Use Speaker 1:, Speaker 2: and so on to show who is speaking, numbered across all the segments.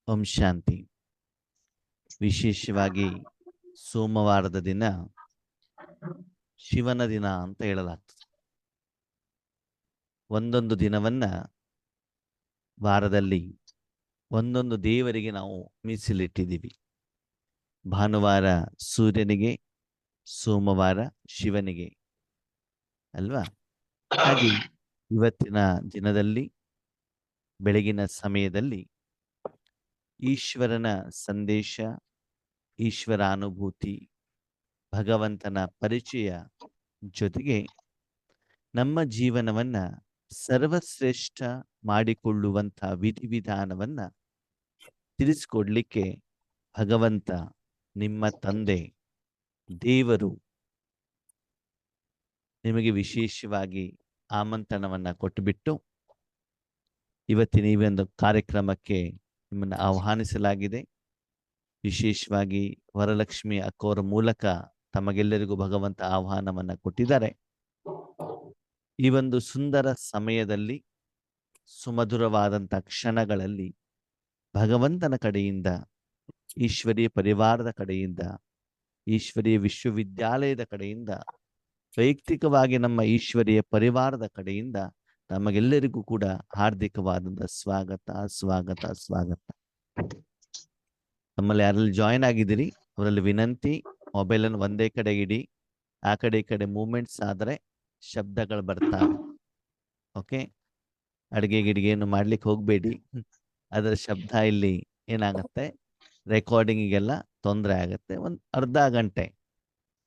Speaker 1: ಓಂ ಶಾಂತಿ. ವಿಶೇಷವಾಗಿ ಸೋಮವಾರದ ದಿನ ಶಿವನ ದಿನ ಅಂತ ಹೇಳಲಾಗ್ತದೆ. ಒಂದೊಂದು ದಿನವನ್ನ ವಾರದಲ್ಲಿ ಒಂದೊಂದು ದೇವರಿಗೆ ನಾವು ಮೀಸಲಿಟ್ಟಿದ್ದೀವಿ. ಭಾನುವಾರ ಸೂರ್ಯನಿಗೆ, ಸೋಮವಾರ ಶಿವನಿಗೆ ಅಲ್ವಾ? ಹಾಗೆ ಇವತ್ತಿನ ದಿನದಲ್ಲಿ ಬೆಳಗಿನ ಸಮಯದಲ್ಲಿ ಈಶ್ವರನ ಸಂದೇಶ, ಈಶ್ವರಾನುಭೂತಿ, ಭಗವಂತನ ಪರಿಚಯ ಜೊತೆಗೆ ನಮ್ಮ ಜೀವನವನ್ನ ಸರ್ವಶ್ರೇಷ್ಠ ಮಾಡಿಕೊಳ್ಳುವಂಥ ವಿಧಿವಿಧಾನವನ್ನ ತಿಳಿಸ್ಕೊಡ್ಲಿಕ್ಕೆ ಭಗವಂತ, ನಿಮ್ಮ ತಂದೆ ದೇವರು ನಿಮಗೆ ವಿಶೇಷವಾಗಿ ಆಮಂತ್ರಣವನ್ನ ಕೊಟ್ಟುಬಿಟ್ಟು ಇವತ್ತಿನ ಈ ಒಂದು ಕಾರ್ಯಕ್ರಮಕ್ಕೆ ನಿಮ್ಮನ್ನು ಆಹ್ವಾನಿಸಲಾಗಿದೆ. ವಿಶೇಷವಾಗಿ ವರಲಕ್ಷ್ಮಿ ಅಕ್ಕವರ ಮೂಲಕ ತಮಗೆಲ್ಲರಿಗೂ ಭಗವಂತ ಆಹ್ವಾನವನ್ನ ಕೊಟ್ಟಿದ್ದಾರೆ. ಈ ಒಂದು ಸುಂದರ ಸಮಯದಲ್ಲಿ, ಸುಮಧುರವಾದಂಥ ಕ್ಷಣಗಳಲ್ಲಿ ಭಗವಂತನ ಕಡೆಯಿಂದ, ಈಶ್ವರೀಯ ಪರಿವಾರದ ಕಡೆಯಿಂದ, ಈಶ್ವರೀಯ ವಿಶ್ವವಿದ್ಯಾಲಯದ ಕಡೆಯಿಂದ, ವೈಯಕ್ತಿಕವಾಗಿ ನಮ್ಮ ಈಶ್ವರೀಯ ಪರಿವಾರದ ಕಡೆಯಿಂದ ನಮಗೆಲ್ಲರಿಗೂ ಕೂಡ ಹಾರ್ದಿಕವಾದಂಥ ಸ್ವಾಗತ ಸ್ವಾಗತ ಸ್ವಾಗತ. ನಮ್ಮಲ್ಲಿ ಯಾರಲ್ಲಿ ಜಾಯಿನ್ ಆಗಿದ್ದೀರಿ ಅವರಲ್ಲಿ ವಿನಂತಿ, ಮೊಬೈಲನ್ನು ಒಂದೇ ಕಡೆ ಇಡಿ. ಆ ಕಡೆ ಈ ಕಡೆ ಮೂವ್ಮೆಂಟ್ಸ್ ಆದರೆ ಶಬ್ದಗಳು ಬರ್ತಾವೆ. ಓಕೆ, ಅಡುಗೆ ಗಿಡಿಗೆ ಏನು ಮಾಡ್ಲಿಕ್ಕೆ ಹೋಗಬೇಡಿ. ಅದರ ಶಬ್ದ ಇಲ್ಲಿ ಏನಾಗತ್ತೆ, ರೆಕಾರ್ಡಿಂಗಿಗೆಲ್ಲ ತೊಂದರೆ ಆಗುತ್ತೆ. ಒಂದು ಅರ್ಧ ಗಂಟೆ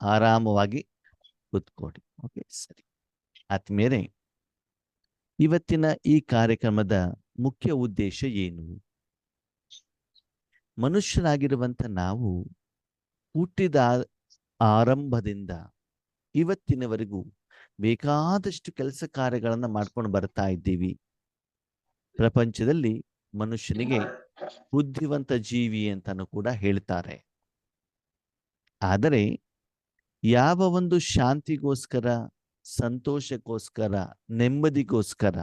Speaker 1: ಆರಾಮವಾಗಿ ಕೂತ್ಕೊಡಿ. ಓಕೆ, ಸರಿ ಆದ್ಮೇಲೆ ಇವತ್ತಿನ ಈ ಕಾರ್ಯಕ್ರಮದ ಮುಖ್ಯ ಉದ್ದೇಶ ಏನು? ಮನುಷ್ಯರಾಗಿರುವಂಥ ನಾವು ಹುಟ್ಟಿದ ಆರಂಭದಿಂದ ಇವತ್ತಿನವರೆಗೂ ಬೇಕಾದಷ್ಟು ಕೆಲಸ ಕಾರ್ಯಗಳನ್ನು ಮಾಡ್ಕೊಂಡು ಬರ್ತಾ ಇದ್ದೀವಿ. ಪ್ರಪಂಚದಲ್ಲಿ ಮನುಷ್ಯನಿಗೆ ಬುದ್ಧಿವಂತ ಜೀವಿ ಅಂತಾನು ಕೂಡ ಹೇಳ್ತಾರೆ. ಆದರೆ ಯಾವ ಒಂದು ಶಾಂತಿಗೋಸ್ಕರ, ಸಂತೋಷಕ್ಕೋಸ್ಕರ, ನೆಮ್ಮದಿಗೋಸ್ಕರ,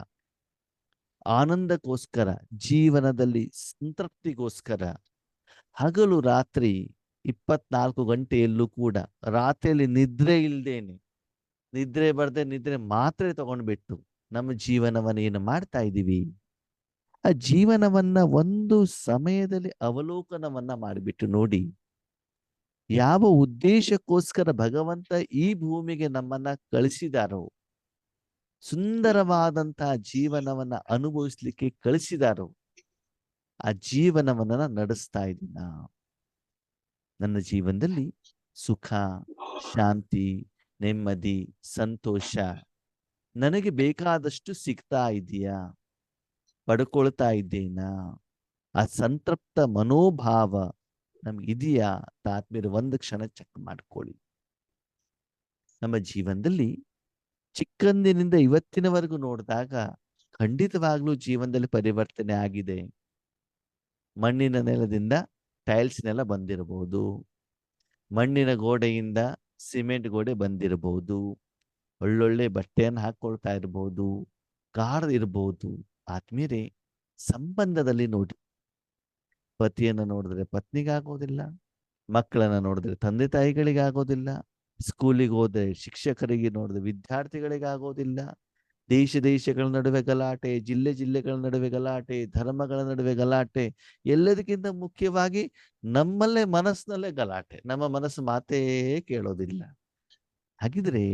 Speaker 1: ಆನಂದಕ್ಕೋಸ್ಕರ, ಜೀವನದಲ್ಲಿ ಸಂತೃಪ್ತಿಗೋಸ್ಕರ ಹಗಲು ರಾತ್ರಿ 24 ಗಂಟೆಯಲ್ಲೂ ಕೂಡ ರಾತ್ರಿಯಲ್ಲಿ ನಿದ್ರೆ ಇಲ್ದೇನೆ, ನಿದ್ರೆ ಬರ್ದೆ ನಿದ್ರೆ ಮಾತ್ರೆ ತಗೊಂಡ್ಬಿಟ್ಟು ನಮ್ಮ ಜೀವನವನ್ನು ಏನು ಮಾಡ್ತಾ ಇದ್ದೀವಿ? ಆ ಜೀವನವನ್ನ ಒಂದು ಸಮಯದಲ್ಲಿ ಅವಲೋಕನವನ್ನ ಮಾಡಿಬಿಟ್ಟು ನೋಡಿ, ಯಾವ ಉದ್ದೇಶಕ್ಕೋಸ್ಕರ ಭಗವಂತ ಈ ಭೂಮಿಗೆ ನಮ್ಮನ್ನ ಕಳಿಸಿದಾರೋ, ಸುಂದರವಾದಂತಹ ಜೀವನವನ್ನ ಅನುಭವಿಸ್ಲಿಕ್ಕೆ ಕಳಿಸಿದಾರೋ, ಆ ಜೀವನವನ್ನ ನಡೆಸ್ತಾ ಇದ್ದೀನ? ನನ್ನ ಜೀವನದಲ್ಲಿ ಸುಖ, ಶಾಂತಿ, ನೆಮ್ಮದಿ, ಸಂತೋಷ ನನಗೆ ಬೇಕಾದಷ್ಟು ಸಿಗ್ತಾ ಇದೆಯಾ? ಪಡ್ಕೊಳ್ತಾ ಇದ್ದೇನಾ? ಆ ಸಂತೃಪ್ತ ಮನೋಭಾವ ನಮ್ಗೆ ಇದೆಯಾ? ಆದ್ಮೇಲೆ ಒಂದು ಕ್ಷಣ ಚೆಕ್ ಮಾಡ್ಕೊಳ್ಳಿ. ನಮ್ಮ ಜೀವನದಲ್ಲಿ ಚಿಕ್ಕಂದಿನಿಂದ ಇವತ್ತಿನವರೆಗೂ ನೋಡಿದಾಗ ಖಂಡಿತವಾಗ್ಲೂ ಜೀವನದಲ್ಲಿ ಪರಿವರ್ತನೆ ಆಗಿದೆ. ಮಣ್ಣಿನ ನೆಲದಿಂದ ಟೈಲ್ಸ್ ನೆಲ ಬಂದಿರಬಹುದು, ಮಣ್ಣಿನ ಗೋಡೆಯಿಂದ ಸಿಮೆಂಟ್ ಗೋಡೆ ಬಂದಿರಬಹುದು, ಒಳ್ಳೊಳ್ಳೆ ಬಟ್ಟೆಯನ್ನು ಹಾಕೊಳ್ತಾ ಇರಬಹುದು, ಕಾರ್ ಇರಬಹುದು. ಆದ್ಮೇಲೆ ಸಂಬಂಧದಲ್ಲಿ ನೋಡಿ, ಪತಿಯನ್ನು ನೋಡಿದ್ರೆ ಪತ್ನಿಗಾಗೋದಿಲ್ಲ, ಮಕ್ಕಳನ್ನ ನೋಡಿದ್ರೆ ತಂದೆ ತಾಯಿಗಳಿಗಾಗೋದಿಲ್ಲ, ಸ್ಕೂಲಿಗೆ ಹೋದ್ರೆ ಶಿಕ್ಷಕರಿಗೆ ನೋಡಿದ್ರೆ ವಿದ್ಯಾರ್ಥಿಗಳಿಗಾಗೋದಿಲ್ಲ, ದೇಶಗಳ ನಡುವೆ ಗಲಾಟೆ, ಜಿಲ್ಲೆಗಳ ನಡುವೆ ಗಲಾಟೆ, ಧರ್ಮಗಳ ನಡುವೆ ಗಲಾಟೆ, ಎಲ್ಲದಕ್ಕಿಂತ ಮುಖ್ಯವಾಗಿ ನಮ್ಮಲ್ಲೇ ಮನಸ್ಸಿನಲ್ಲೇ ಗಲಾಟೆ. ನಮ್ಮ ಮನಸ್ಸು ಮಾತೇ ಕೇಳೋದಿಲ್ಲ. ಹಾಗಿದ್ರೆ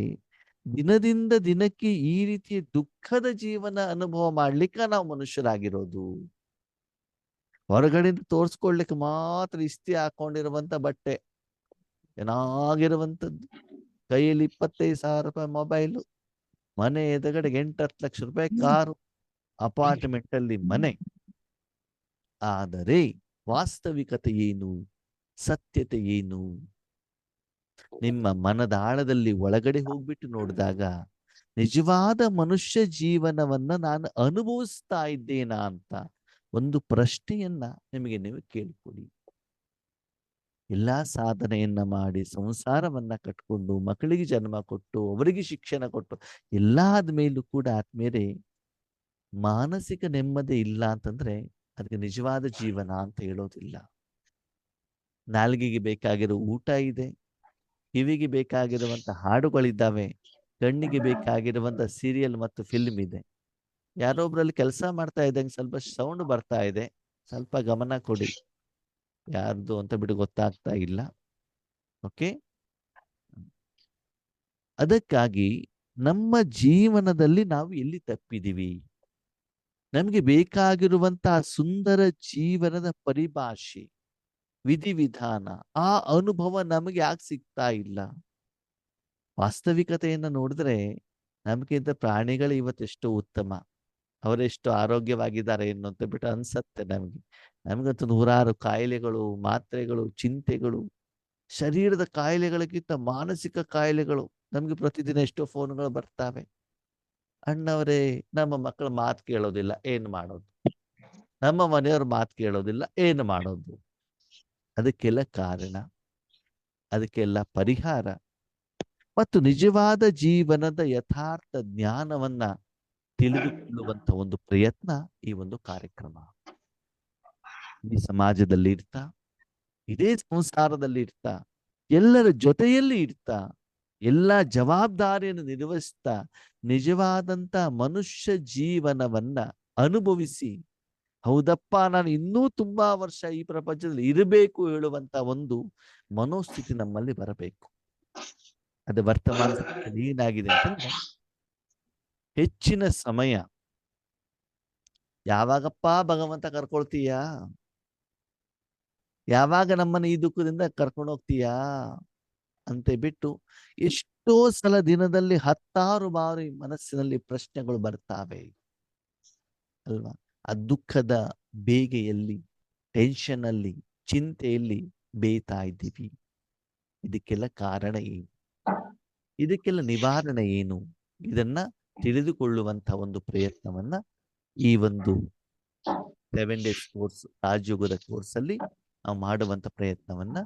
Speaker 1: ದಿನದಿಂದ ದಿನಕ್ಕೆ ಈ ರೀತಿಯ ದುಃಖದ ಜೀವನ ಅನುಭವ ಮಾಡ್ಲಿಕ್ಕೆ ನಾವು ಮನುಷ್ಯರಾಗಿರೋದು. ಹೊರಗಡೆಯಿಂದ ತೋರ್ಸ್ಕೊಳ್ಲಿಕ್ಕೆ ಮಾತ್ರ ಇಸ್ತಿ ಹಾಕೊಂಡಿರುವಂತ ಬಟ್ಟೆ, ಚೆನ್ನಾಗಿರುವಂಥದ್ದು, ಕೈಯಲ್ಲಿ 25,000 ರೂಪಾಯಿ ಮೊಬೈಲು, ಮನೆ ಎದುರುಗಡೆಗೆ 8-10 ಲಕ್ಷ ರೂಪಾಯಿ ಕಾರು, ಅಪಾರ್ಟ್ಮೆಂಟ್ ಅಲ್ಲಿ ಮನೆ. ಆದರೆ ವಾಸ್ತವಿಕತೆ ಏನು? ಸತ್ಯತೆ ಏನು? ನಿಮ್ಮ ಮನದ ಆಳದಲ್ಲಿ ಒಳಗಡೆ ಹೋಗ್ಬಿಟ್ಟು ನೋಡಿದಾಗ ನಿಜವಾದ ಮನುಷ್ಯ ಜೀವನವನ್ನ ನಾನು ಅನುಭವಿಸ್ತಾ ಇದ್ದೇನಾ ಅಂತ ಒಂದು ಪ್ರಶ್ನೆಯನ್ನ ನಿಮಗೆ ನೀವು ಕೇಳಿಕೊಡಿ. ಎಲ್ಲಾ ಸಾಧನೆಯನ್ನ ಮಾಡಿ ಸಂಸಾರವನ್ನ ಕಟ್ಕೊಂಡು ಮಕ್ಕಳಿಗೆ ಜನ್ಮ ಕೊಟ್ಟು ಅವರಿಗೆ ಶಿಕ್ಷಣ ಕೊಟ್ಟು ಎಲ್ಲ ಆದ್ಮೇಲೂ ಕೂಡ ಆದ್ಮೇಲೆ ಮಾನಸಿಕ ನೆಮ್ಮದಿ ಇಲ್ಲ ಅಂತಂದ್ರೆ ಅದಕ್ಕೆ ನಿಜವಾದ ಜೀವನ ಅಂತ ಹೇಳೋದಿಲ್ಲ. ನಾಲ್ಗೆಗೆ ಬೇಕಾಗಿರೋ ಊಟ ಇದೆ, ಕಿವಿಗೆ ಬೇಕಾಗಿರುವಂತ ಹಾಡುಗಳಿದ್ದಾವೆ, ಕಣ್ಣಿಗೆ ಬೇಕಾಗಿರುವಂತ ಸೀರಿಯಲ್ ಮತ್ತು ಫಿಲ್ಮ್ ಇದೆ. ಯಾರೊಬ್ರಲ್ಲಿ ಕೆಲಸ ಮಾಡ್ತಾ ಇದ್ದಂಗೆ ಸ್ವಲ್ಪ ಸೌಂಡ್ ಬರ್ತಾ ಇದೆ, ಸ್ವಲ್ಪ ಗಮನ ಕೊಡಿ. ಯಾರ್ದು ಅಂತ ಬಿಟ್ಟು ಗೊತ್ತಾಗ್ತಾ ಇಲ್ಲ. ಓಕೆ, ಅದಕ್ಕಾಗಿ ನಮ್ಮ ಜೀವನದಲ್ಲಿ ನಾವು ಎಲ್ಲಿ ತಪ್ಪಿದೀವಿ? ನಮಗೆ ಬೇಕಾಗಿರುವಂತಹ ಸುಂದರ ಜೀವನದ ಪರಿಭಾಷೆ, ವಿಧಿವಿಧಾನ, ಆ ಅನುಭವ ನಮಗೆ ಯಾಕೆ ಸಿಗ್ತಾ ಇಲ್ಲ? ವಾಸ್ತವಿಕತೆಯನ್ನು ನೋಡಿದ್ರೆ ನಮಗಿಂತ ಪ್ರಾಣಿಗಳು ಇವತ್ತೆಷ್ಟು ಉತ್ತಮ, ಅವರೆಷ್ಟು ಆರೋಗ್ಯವಾಗಿದ್ದಾರೆ ಅಂತ ಬಿಟ್ಟು ಅನ್ಸತ್ತೆ ನಮಗೆ. ನಮಗಂತೂ ನೂರಾರು ಕಾಯಿಲೆಗಳು, ಮಾತ್ರೆಗಳು, ಚಿಂತೆಗಳು, ಶರೀರದ ಕಾಯಿಲೆಗಳಿಗಿಂತ ಮಾನಸಿಕ ಕಾಯಿಲೆಗಳು. ನಮ್ಗೆ ಪ್ರತಿದಿನ ಎಷ್ಟೋ ಫೋನ್ಗಳು ಬರ್ತಾವೆ. ಅಣ್ಣವರೇ, ನಮ್ಮ ಮಕ್ಕಳ ಮಾತು ಕೇಳೋದಿಲ್ಲ, ಏನು ಮಾಡೋದು? ನಮ್ಮ ಮನೆಯವ್ರ ಮಾತು ಕೇಳೋದಿಲ್ಲ, ಏನು ಮಾಡೋದು? ಅದಕ್ಕೆಲ್ಲ ಕಾರಣ, ಅದಕ್ಕೆಲ್ಲ ಪರಿಹಾರ ಮತ್ತು ನಿಜವಾದ ಜೀವನದ ಯಥಾರ್ಥ ಜ್ಞಾನವನ್ನ ತಿಳಿದುಕೊಳ್ಳುವಂತ ಒಂದು ಪ್ರಯತ್ನ ಈ ಒಂದು ಕಾರ್ಯಕ್ರಮ. ಈ ಸಮಾಜದಲ್ಲಿ ಇರ್ತಾ, ಇದೇ ಸಂಸಾರದಲ್ಲಿ ಇರ್ತಾ, ಎಲ್ಲರ ಜೊತೆಯಲ್ಲಿ ಇರ್ತಾ, ಎಲ್ಲ ಜವಾಬ್ದಾರಿಯನ್ನು ನಿರ್ವಹಿಸ್ತಾ ನಿಜವಾದಂತ ಮನುಷ್ಯ ಜೀವನವನ್ನ ಅನುಭವಿಸಿ, ಹೌದಪ್ಪ ನಾನು ಇನ್ನೂ ತುಂಬಾ ವರ್ಷ ಈ ಪ್ರಪಂಚದಲ್ಲಿ ಇರಬೇಕು ಹೇಳುವಂತ ಒಂದು ಮನೋಸ್ಥಿತಿ ನಮ್ಮಲ್ಲಿ ಬರಬೇಕು. ಅದು ವರ್ತಮಾನ ಏನಾಗಿದೆ ಅಂತಂದ್ರೆ, ಹೆಚ್ಚಿನ ಸಮಯ ಯಾವಾಗಪ್ಪ ಭಗವಂತ ಕರ್ಕೊಳ್ತೀಯಾ, ಯಾವಾಗ ನಮ್ಮನ್ನ ಈ ದುಃಖದಿಂದ ಕರ್ಕೊಂಡು ಹೋಗ್ತೀಯಾ ಅಂತ ಬಿಟ್ಟು ಎಷ್ಟೋ ಸಲ ದಿನದಲ್ಲಿ 10 ಬಾರಿ ಮನಸ್ಸಿನಲ್ಲಿ ಪ್ರಶ್ನೆಗಳು ಬರ್ತಾವೆ ಅಲ್ವಾ? ಆ ದುಃಖದ ಬೇಗೆಯಲ್ಲಿ, ಟೆನ್ಷನ್ ಅಲ್ಲಿ, ಚಿಂತೆಯಲ್ಲಿ ಬೇಯ್ತಾ ಇದ್ದೀವಿ. ಇದಕ್ಕೆಲ್ಲ ಕಾರಣ ಏನು? ಇದಕ್ಕೆಲ್ಲ ನಿವಾರಣೆ ಏನು? ಇದನ್ನ ತಿಳಿದುಕೊಳ್ಳುವಂತ ಒಂದು ಪ್ರಯತ್ನವನ್ನ ಈ ಒಂದು 7 ಡೇಸ್ ಕೋರ್ಸ್, ರಾಜಯೋಗದ ಕೋರ್ಸ್ ಅಲ್ಲಿ ನಾವು ಮಾಡುವಂತ ಪ್ರಯತ್ನವನ್ನ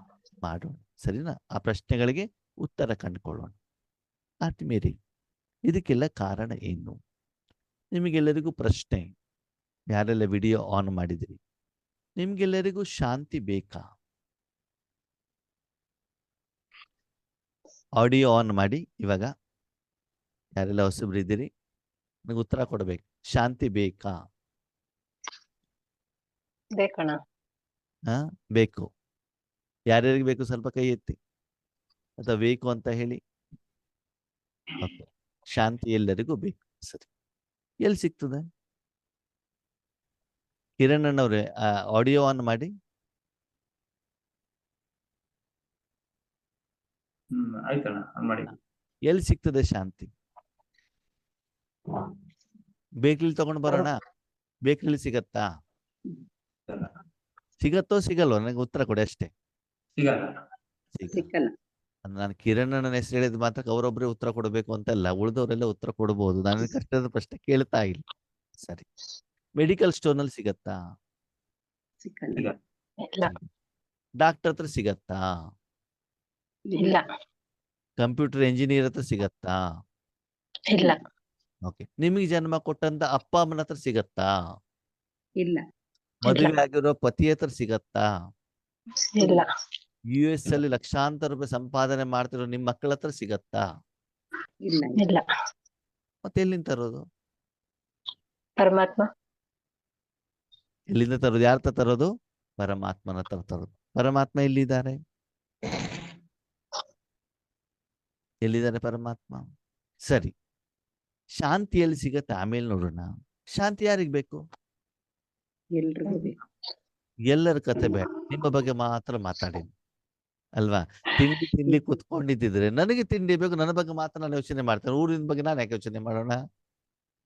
Speaker 1: ಮಾಡೋಣ. ಸರಿನಾ? ಆ ಪ್ರಶ್ನೆಗಳಿಗೆ ಉತ್ತರ ಕಂಡುಕೊಳ್ಳೋಣ. ಆದ್ಮೇಲೆ ಇದಕ್ಕೆಲ್ಲ ಕಾರಣ ಏನು? ನಿಮಗೆಲ್ಲರಿಗೂ ಪ್ರಶ್ನೆ, ಯಾರೆಲ್ಲ ವಿಡಿಯೋ ಆನ್ ಮಾಡಿದ್ರಿ, ನಿಮ್ಗೆಲ್ಲರಿಗೂ ಶಾಂತಿ ಬೇಕಾ? ಆಡಿಯೋ ಆನ್ ಮಾಡಿ. ಇವಾಗ ಯಾರೆಲ್ಲ ಹೊಸಬ್ರಿದ್ದೀರಿ, ನನಗೆ ಉತ್ತರ ಕೊಡ್ಬೇಕು. ಶಾಂತಿ ಬೇಕಾ?
Speaker 2: ಬೇಕಣ್ಣ.
Speaker 1: ಬೇಕು. ಯಾರ್ಯಾರಿಗೆ ಬೇಕು ಸ್ವಲ್ಪ ಕೈ ಎತ್ತಿ, ಅಥವಾ ಬೇಕು ಅಂತ ಹೇಳಿ. ಓಕೆ, ಶಾಂತಿ ಎಲ್ಲರಿಗೂ ಬೇಕು. ಸರಿ, ಎಲ್ಲಿ ಸಿಗ್ತದೆ? ಕಿರಣ್ ಅಣ್ಣವ್ರೆ, ಆಡಿಯೋ ಆನ್ ಮಾಡಿ.
Speaker 3: ಆಯ್ತಣ್ಣ, ಮಾಡಿ.
Speaker 1: ಎಲ್ಲಿ ಸಿಗ್ತದೆ ಶಾಂತಿ? ಬೇಕ್ರಿಲಿ ತಗೊಂಡು ಬರೋಣ? ಬೇಕ್ರಿಲಿ ಸಿಗತ್ತಾ? ಸಿಗತ್ತೋ ಸಿಗಲ್ವೋ? ನನಗೆ ಉತ್ತರ ಕೊಡಿ ಅಷ್ಟೇ.
Speaker 2: ಸಿಕ್ಕಲ್ಲ.
Speaker 1: ನಾನು ಕಿರಣ್ ಅಣ್ಣನ ಹೆಸರು ಹೇಳಿದ ಮಾತ್ರ ಅವರೊಬ್ಬರೇ ಉತ್ತರ ಕೊಡಬೇಕು ಅಂತಲ್ಲ, ಉಳಿದವರೆಲ್ಲ ಉತ್ತರ ಕೊಡಬಹುದು. ನನಗೆ ಕಷ್ಟದ ಪ್ರಶ್ನೆ ಕೇಳ್ತಾ ಇಲ್ಲ. ಸರಿ, ಮೆಡಿಕಲ್ ಸ್ಟೋರ್ ನಲ್ಲಿ ಸಿಗತ್ತಾ?
Speaker 2: ಸಿಕ್ಕಲ್ಲ.
Speaker 1: ಡಾಕ್ಟರ್ ಹತ್ರ ಸಿಗತ್ತಾ?
Speaker 2: ಇಲ್ಲ.
Speaker 1: ಕಂಪ್ಯೂಟರ್ ಇಂಜಿನಿಯರ್ ಹತ್ರ ಸಿಗತ್ತಾ?
Speaker 2: ಇಲ್ಲ.
Speaker 1: ಓಕೆ, ನಿಮಗೆ ಜನ್ಮ ಕೊಟ್ಟಂತ ಅಪ್ಪ ಅಮ್ಮನ ಹತ್ರ ಸಿಗತ್ತಾ?
Speaker 2: ಇಲ್ಲ.
Speaker 1: ಮದುವೆ ಆಗಿರೋ ಪತಿ ಹತ್ರ ಸಿಗತ್ತಾ?
Speaker 2: ಇಲ್ಲ.
Speaker 1: US ಅಲ್ಲಿ ಲಕ್ಷಾಂತರ ರೂಪಾಯಿ ಸಂಪಾದನೆ ಮಾಡ್ತಿರೋ ನಿಮ್ ಮಕ್ಕಳ ಹತ್ರ ಸಿಗತ್ತಾ?
Speaker 2: ಇಲ್ಲ. ಇಲ್ಲ.
Speaker 1: ಮತ್ತೆ ಎಲ್ಲಿಂದ ತರೋದು?
Speaker 2: ಪರಮಾತ್ಮ.
Speaker 1: ಎಲ್ಲಿಂದ ತರೋದು? ಯಾರ ಹತ್ರ ತರೋದು? ಪರಮಾತ್ಮನ ಹತ್ರ ತರೋದು. ಪರಮಾತ್ಮ ಎಲ್ಲಿದ್ದಾರೆ? ಎಲ್ಲಿದ್ದಾರೆ ಪರಮಾತ್ಮ? ಸರಿ, ಶಾಂತಿ ಎಲ್ಲಿ ಸಿಗತ್ತೆ ಆಮೇಲೆ ನೋಡೋಣ. ಶಾಂತಿ ಯಾರಿಗ್ ಬೇಕು?
Speaker 2: ಎಲ್ರಿಗೂ ಬೇಕು.
Speaker 1: ಎಲ್ಲರ ಕತೆ ಬೇಡ, ನಿಮ್ಮ ಬಗ್ಗೆ ಮಾತ್ರ ಮಾತಾಡಿ ಅಲ್ವಾ? ತಿಂಡಿ ಕೂತ್ಕೊಂಡಿದ್ದಿದ್ರೆ ನನಗೆ ತಿಂಡಿ ಬೇಕು, ನನ್ನ ಬಗ್ಗೆ ಮಾತ್ರ ನಾನು ಯೋಚನೆ ಮಾಡ್ತೇನೆ, ಊರಿನ ಬಗ್ಗೆ ನಾನು ಯಾಕೆ ಯೋಚನೆ ಮಾಡೋಣ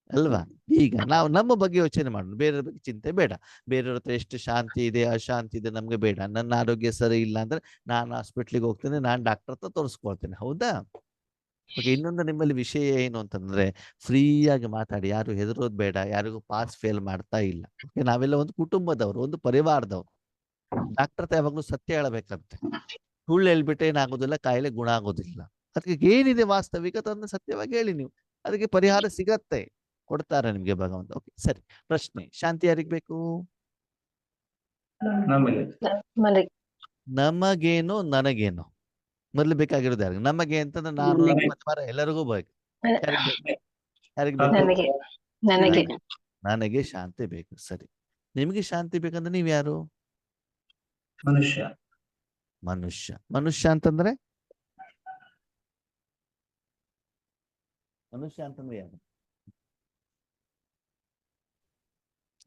Speaker 1: ಅಲ್ವಾ? ಈಗ ನಾವು ನಮ್ಮ ಬಗ್ಗೆ ಯೋಚನೆ ಮಾಡೋಣ, ಬೇರೆಯವ್ರ ಬಗ್ಗೆ ಚಿಂತೆ ಬೇಡ. ಬೇರೆಯವ್ರ ಹತ್ರ ಎಷ್ಟು ಶಾಂತಿ ಇದೆ, ಅಶಾಂತಿ ಇದೆ ನಮ್ಗೆ ಬೇಡ. ನನ್ನ ಆರೋಗ್ಯ ಸರಿ ಇಲ್ಲ ಅಂದ್ರೆ ನಾನು ಹಾಸ್ಪಿಟ್ಲಿಗೆ ಹೋಗ್ತೇನೆ, ನಾನು ಡಾಕ್ಟರ್ ಹತ್ರ ತೋರಿಸ್ಕೊಳ್ತೇನೆ. ಹೌದಾ? ಓಕೆ, ಇನ್ನೊಂದು ನಿಮ್ಮಲ್ಲಿ ವಿಷಯ ಏನು ಅಂತಂದ್ರೆ, ಫ್ರೀಯಾಗಿ ಮಾತಾಡಿ, ಯಾರು ಹೆದರೋದು ಬೇಡ, ಯಾರಿಗೂ ಪಾಸ್ ಫೇಲ್ ಮಾಡ್ತಾ ಇಲ್ಲ. ಓಕೆ, ನಾವೆಲ್ಲ ಒಂದು ಕುಟುಂಬದವರು, ಒಂದು ಪರಿವಾರದವರು. ಡಾಕ್ಟರ್ ಹತ್ರ ಯಾವಾಗಲೂ ಸತ್ಯ ಹೇಳಬೇಕಂತೆ. ಸುಳ್ಳು ಹೇಳ್ಬಿಟ್ರೆ ಏನಾಗೋದಿಲ್ಲ, ಕಾಯಿಲೆ ಗುಣ ಆಗೋದಿಲ್ಲ. ಅದಕ್ಕೆ ಏನಿದೆ ವಾಸ್ತವಿಕತೆ ಅದನ್ನ ಸತ್ಯವಾಗಿ ಹೇಳಿ ನೀವು, ಅದಕ್ಕೆ ಪರಿಹಾರ ಸಿಗತ್ತೆ, ಕೊಡ್ತಾರೆ ನಿಮ್ಗೆ ಭಗವಂತ. ಓಕೆ, ಸರಿ. ಪ್ರಶ್ನೆ, ಶಾಂತಿ ಯಾರಿಗ್ ಬೇಕು?
Speaker 3: ನಮಗೆ
Speaker 2: ಮಲಗಿ
Speaker 1: ನಮಗೇನು ನನಗೇನು ಮೊದ್ಲು ಬೇಕಾಗಿರೋದು ಯಾರಿಗೆ? ನಮಗೆ ಅಂತಂದ್ರೆ ನಾನು
Speaker 3: ನನಗೆ.
Speaker 1: ಮತ್ತೆ ಮರ ಎಲ್ಲರಿಗೂ ಬೇಕು. ಯಾರಿಗ್ ಬೇಕು? ಯಾರಿಗ್
Speaker 3: ಹೌದು.
Speaker 1: ಬೇಕು?
Speaker 2: ನನಗೆ ನನಗೆ
Speaker 1: ನನಗೆ ಶಾಂತಿ ಬೇಕು. ಸರಿ, ನಿಮಗೆ ಶಾಂತಿ ಬೇಕಂದ್ರೆ ನೀವ್ ಯಾರು?
Speaker 3: ಮನುಷ್ಯ.
Speaker 1: ಮನುಷ್ಯ. ಮನುಷ್ಯ ಅಂತಂದ್ರೆ ಯಾರು?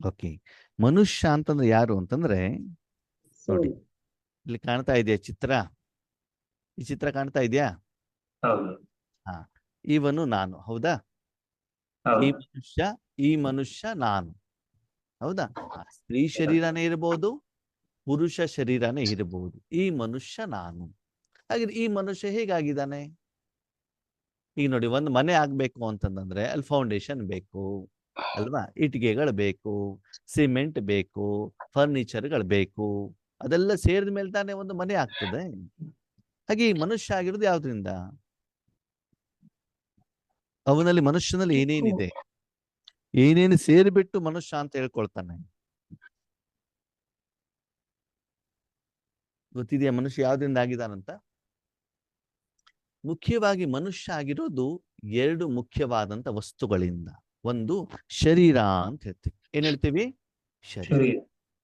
Speaker 1: ಓಕೆ, ಮನುಷ್ಯ ಅಂತಂದ್ರೆ ಯಾರು ಅಂತಂದ್ರೆ ನೋಡಿ, ಇಲ್ಲಿ ಕಾಣ್ತಾ ಇದೆಯಾ ಚಿತ್ರ? ಈ ಚಿತ್ರ ಕಾಣ್ತಾ ಇದೆಯಾ?
Speaker 3: ಹೌದು.
Speaker 1: ಹಾ, ಇವನು ನಾನು, ಹೌದಾ? ಈ
Speaker 3: ಹೌದು.
Speaker 1: ಮನುಷ್ಯ ನಾನು, ಹೌದಾ? ಸ್ತ್ರೀ ಶರೀರನೇ ಇರಬಹುದು, ಪುರುಷ ಶರೀರನೇ ಇರಬಹುದು. ಈ ಮನುಷ್ಯ ನಾನು. ಹಾಗಿದ್ರೆ ಈ ಮನುಷ್ಯ ಹೇಗಾಗಿದ್ದಾನೆ? ಈಗ ನೋಡಿ, ಒಂದು ಮನೆ ಆಗ್ಬೇಕು ಅಂತಂದ್ರೆ ಅಲ್ಲಿ ಫೌಂಡೇಶನ್ ಬೇಕು ಅಲ್ವಾ? ಇಟ್ಟಿಗೆಗಳು ಬೇಕು, ಸಿಮೆಂಟ್ ಬೇಕು, ಫರ್ನಿಚರ್ಗಳು ಬೇಕು. ಅದೆಲ್ಲ ಸೇರಿದ ಮೇಲೆ ತಾನೇ ಒಂದು ಮನೆ ಆಗ್ತದೆ. ಹಾಗೆ ಈ ಮನುಷ್ಯ ಆಗಿರೋದು ಯಾವ್ದ್ರಿಂದ? ಅವನಲ್ಲಿ, ಮನುಷ್ಯನಲ್ಲಿ ಏನೇನಿದೆ, ಏನೇನು ಸೇರಿಬಿಟ್ಟು ಮನುಷ್ಯ ಅಂತ ಹೇಳ್ಕೊಳ್ತಾನೆ? ಗೊತ್ತಿದೆಯಾ ಮನುಷ್ಯ ಯಾವ್ದ್ರಿಂದ ಆಗಿದಾನಂತ? ಮುಖ್ಯವಾಗಿ ಮನುಷ್ಯ ಆಗಿರೋದು ಎರಡು ಮುಖ್ಯವಾದಂತ ವಸ್ತುಗಳಿಂದ. ಒಂದು ಶರೀರ ಅಂತ ಹೇಳ್ತೀವಿ. ಏನ್ ಹೇಳ್ತೀವಿ? ಶರೀರ.
Speaker 3: ಶರೀರ.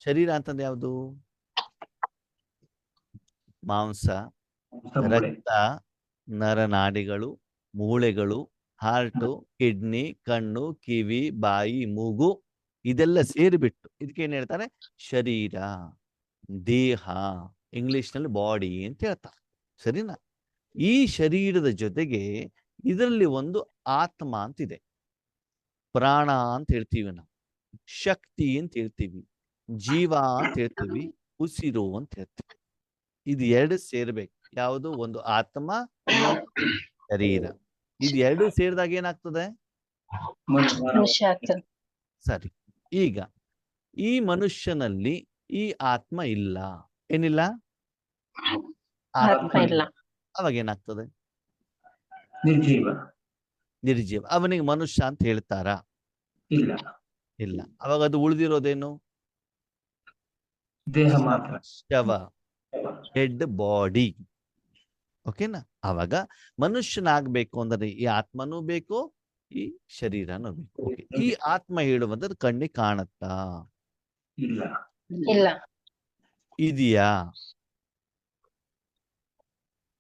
Speaker 1: ಶರೀರ ಅಂತಂದ್ರೆ ಯಾವುದು? ಮಾಂಸ,
Speaker 3: ಸಂಬಳೆ.
Speaker 1: ರಕ್ತ, ನರನಾಡಿಗಳು, ಮೂಳೆಗಳು, ಹಾರ್ಟು, ಕಿಡ್ನಿ, ಕಣ್ಣು, ಕಿವಿ, ಬಾಯಿ, ಮೂಗು, ಇದೆಲ್ಲ ಸೇರಿಬಿಟ್ಟು ಇದಕ್ಕೆ ಏನ್ ಹೇಳ್ತಾರೆ? ಶರೀರ, ದೇಹ. ಇಂಗ್ಲಿಷ್ ನಲ್ಲಿ ಬಾಡಿ ಅಂತ ಹೇಳ್ತಾರೆ. ಸರಿನಾ? ಈ ಶರೀರದ ಜೊತೆಗೆ ಇದರಲ್ಲಿ ಒಂದು ಆತ್ಮ ಅಂತಿದೆ, ಪ್ರಾಣ ಅಂತ ಹೇಳ್ತೀವಿ ನಾವು, ಶಕ್ತಿ ಅಂತ ಹೇಳ್ತೀವಿ, ಜೀವ ಅಂತ ಹೇಳ್ತೀವಿ, ಉಸಿರು ಅಂತ ಹೇಳ್ತೀವಿ. ಇದು ಎರಡು ಸೇರ್ಬೇಕು. ಯಾವುದು? ಒಂದು ಆತ್ಮ, ಇನ್ನೊಂದು ಶರೀರ. ಇದು ಎರಡು ಸೇರಿದಾಗ ಏನಾಗ್ತದೆ?
Speaker 2: ಮನುಷ್ಯ ಆಗ್ತದೆ.
Speaker 1: ಸರಿ, ಈಗ ಈ ಮನುಷ್ಯನಲ್ಲಿ ಈ ಆತ್ಮ ಇಲ್ಲ. ಏನಿಲ್ಲ?
Speaker 2: ಆತ್ಮ ಇಲ್ಲ.
Speaker 1: ಅವಾಗ ಏನಾಗ್ತದೆ?
Speaker 3: ನಿರ್ಜೀವ.
Speaker 1: ನಿರ್ಜೀವ. ಅವನಿಗೆ ಮನುಷ್ಯ ಅಂತ ಹೇಳ್ತಾರಾ?
Speaker 3: ಇಲ್ಲ.
Speaker 1: ಇಲ್ಲ. ಅವಾಗ ಅದು ಉಳಿದಿರೋದೇನು?
Speaker 3: ದೇಹ ಮಾತ್ರ.
Speaker 1: ಶವ, ಡೆಡ್ ಬಾಡಿ. ಓಕೆನಾ? ಅವಾಗ ಮನುಷ್ಯನಾಗ್ಬೇಕು ಅಂದ್ರೆ ಈ ಆತ್ಮನೂ ಬೇಕು, ಈ ಶರೀರನೂ ಬೇಕು. ಓಕೆ, ಈ ಆತ್ಮ ಹೇಳುವಂಥದ್ದು ಕಣ್ಣಿಗೆ ಕಾಣುತ್ತಾ?
Speaker 3: ಇಲ್ಲ.
Speaker 2: ಇಲ್ಲ.
Speaker 1: ಇದೆಯಾ?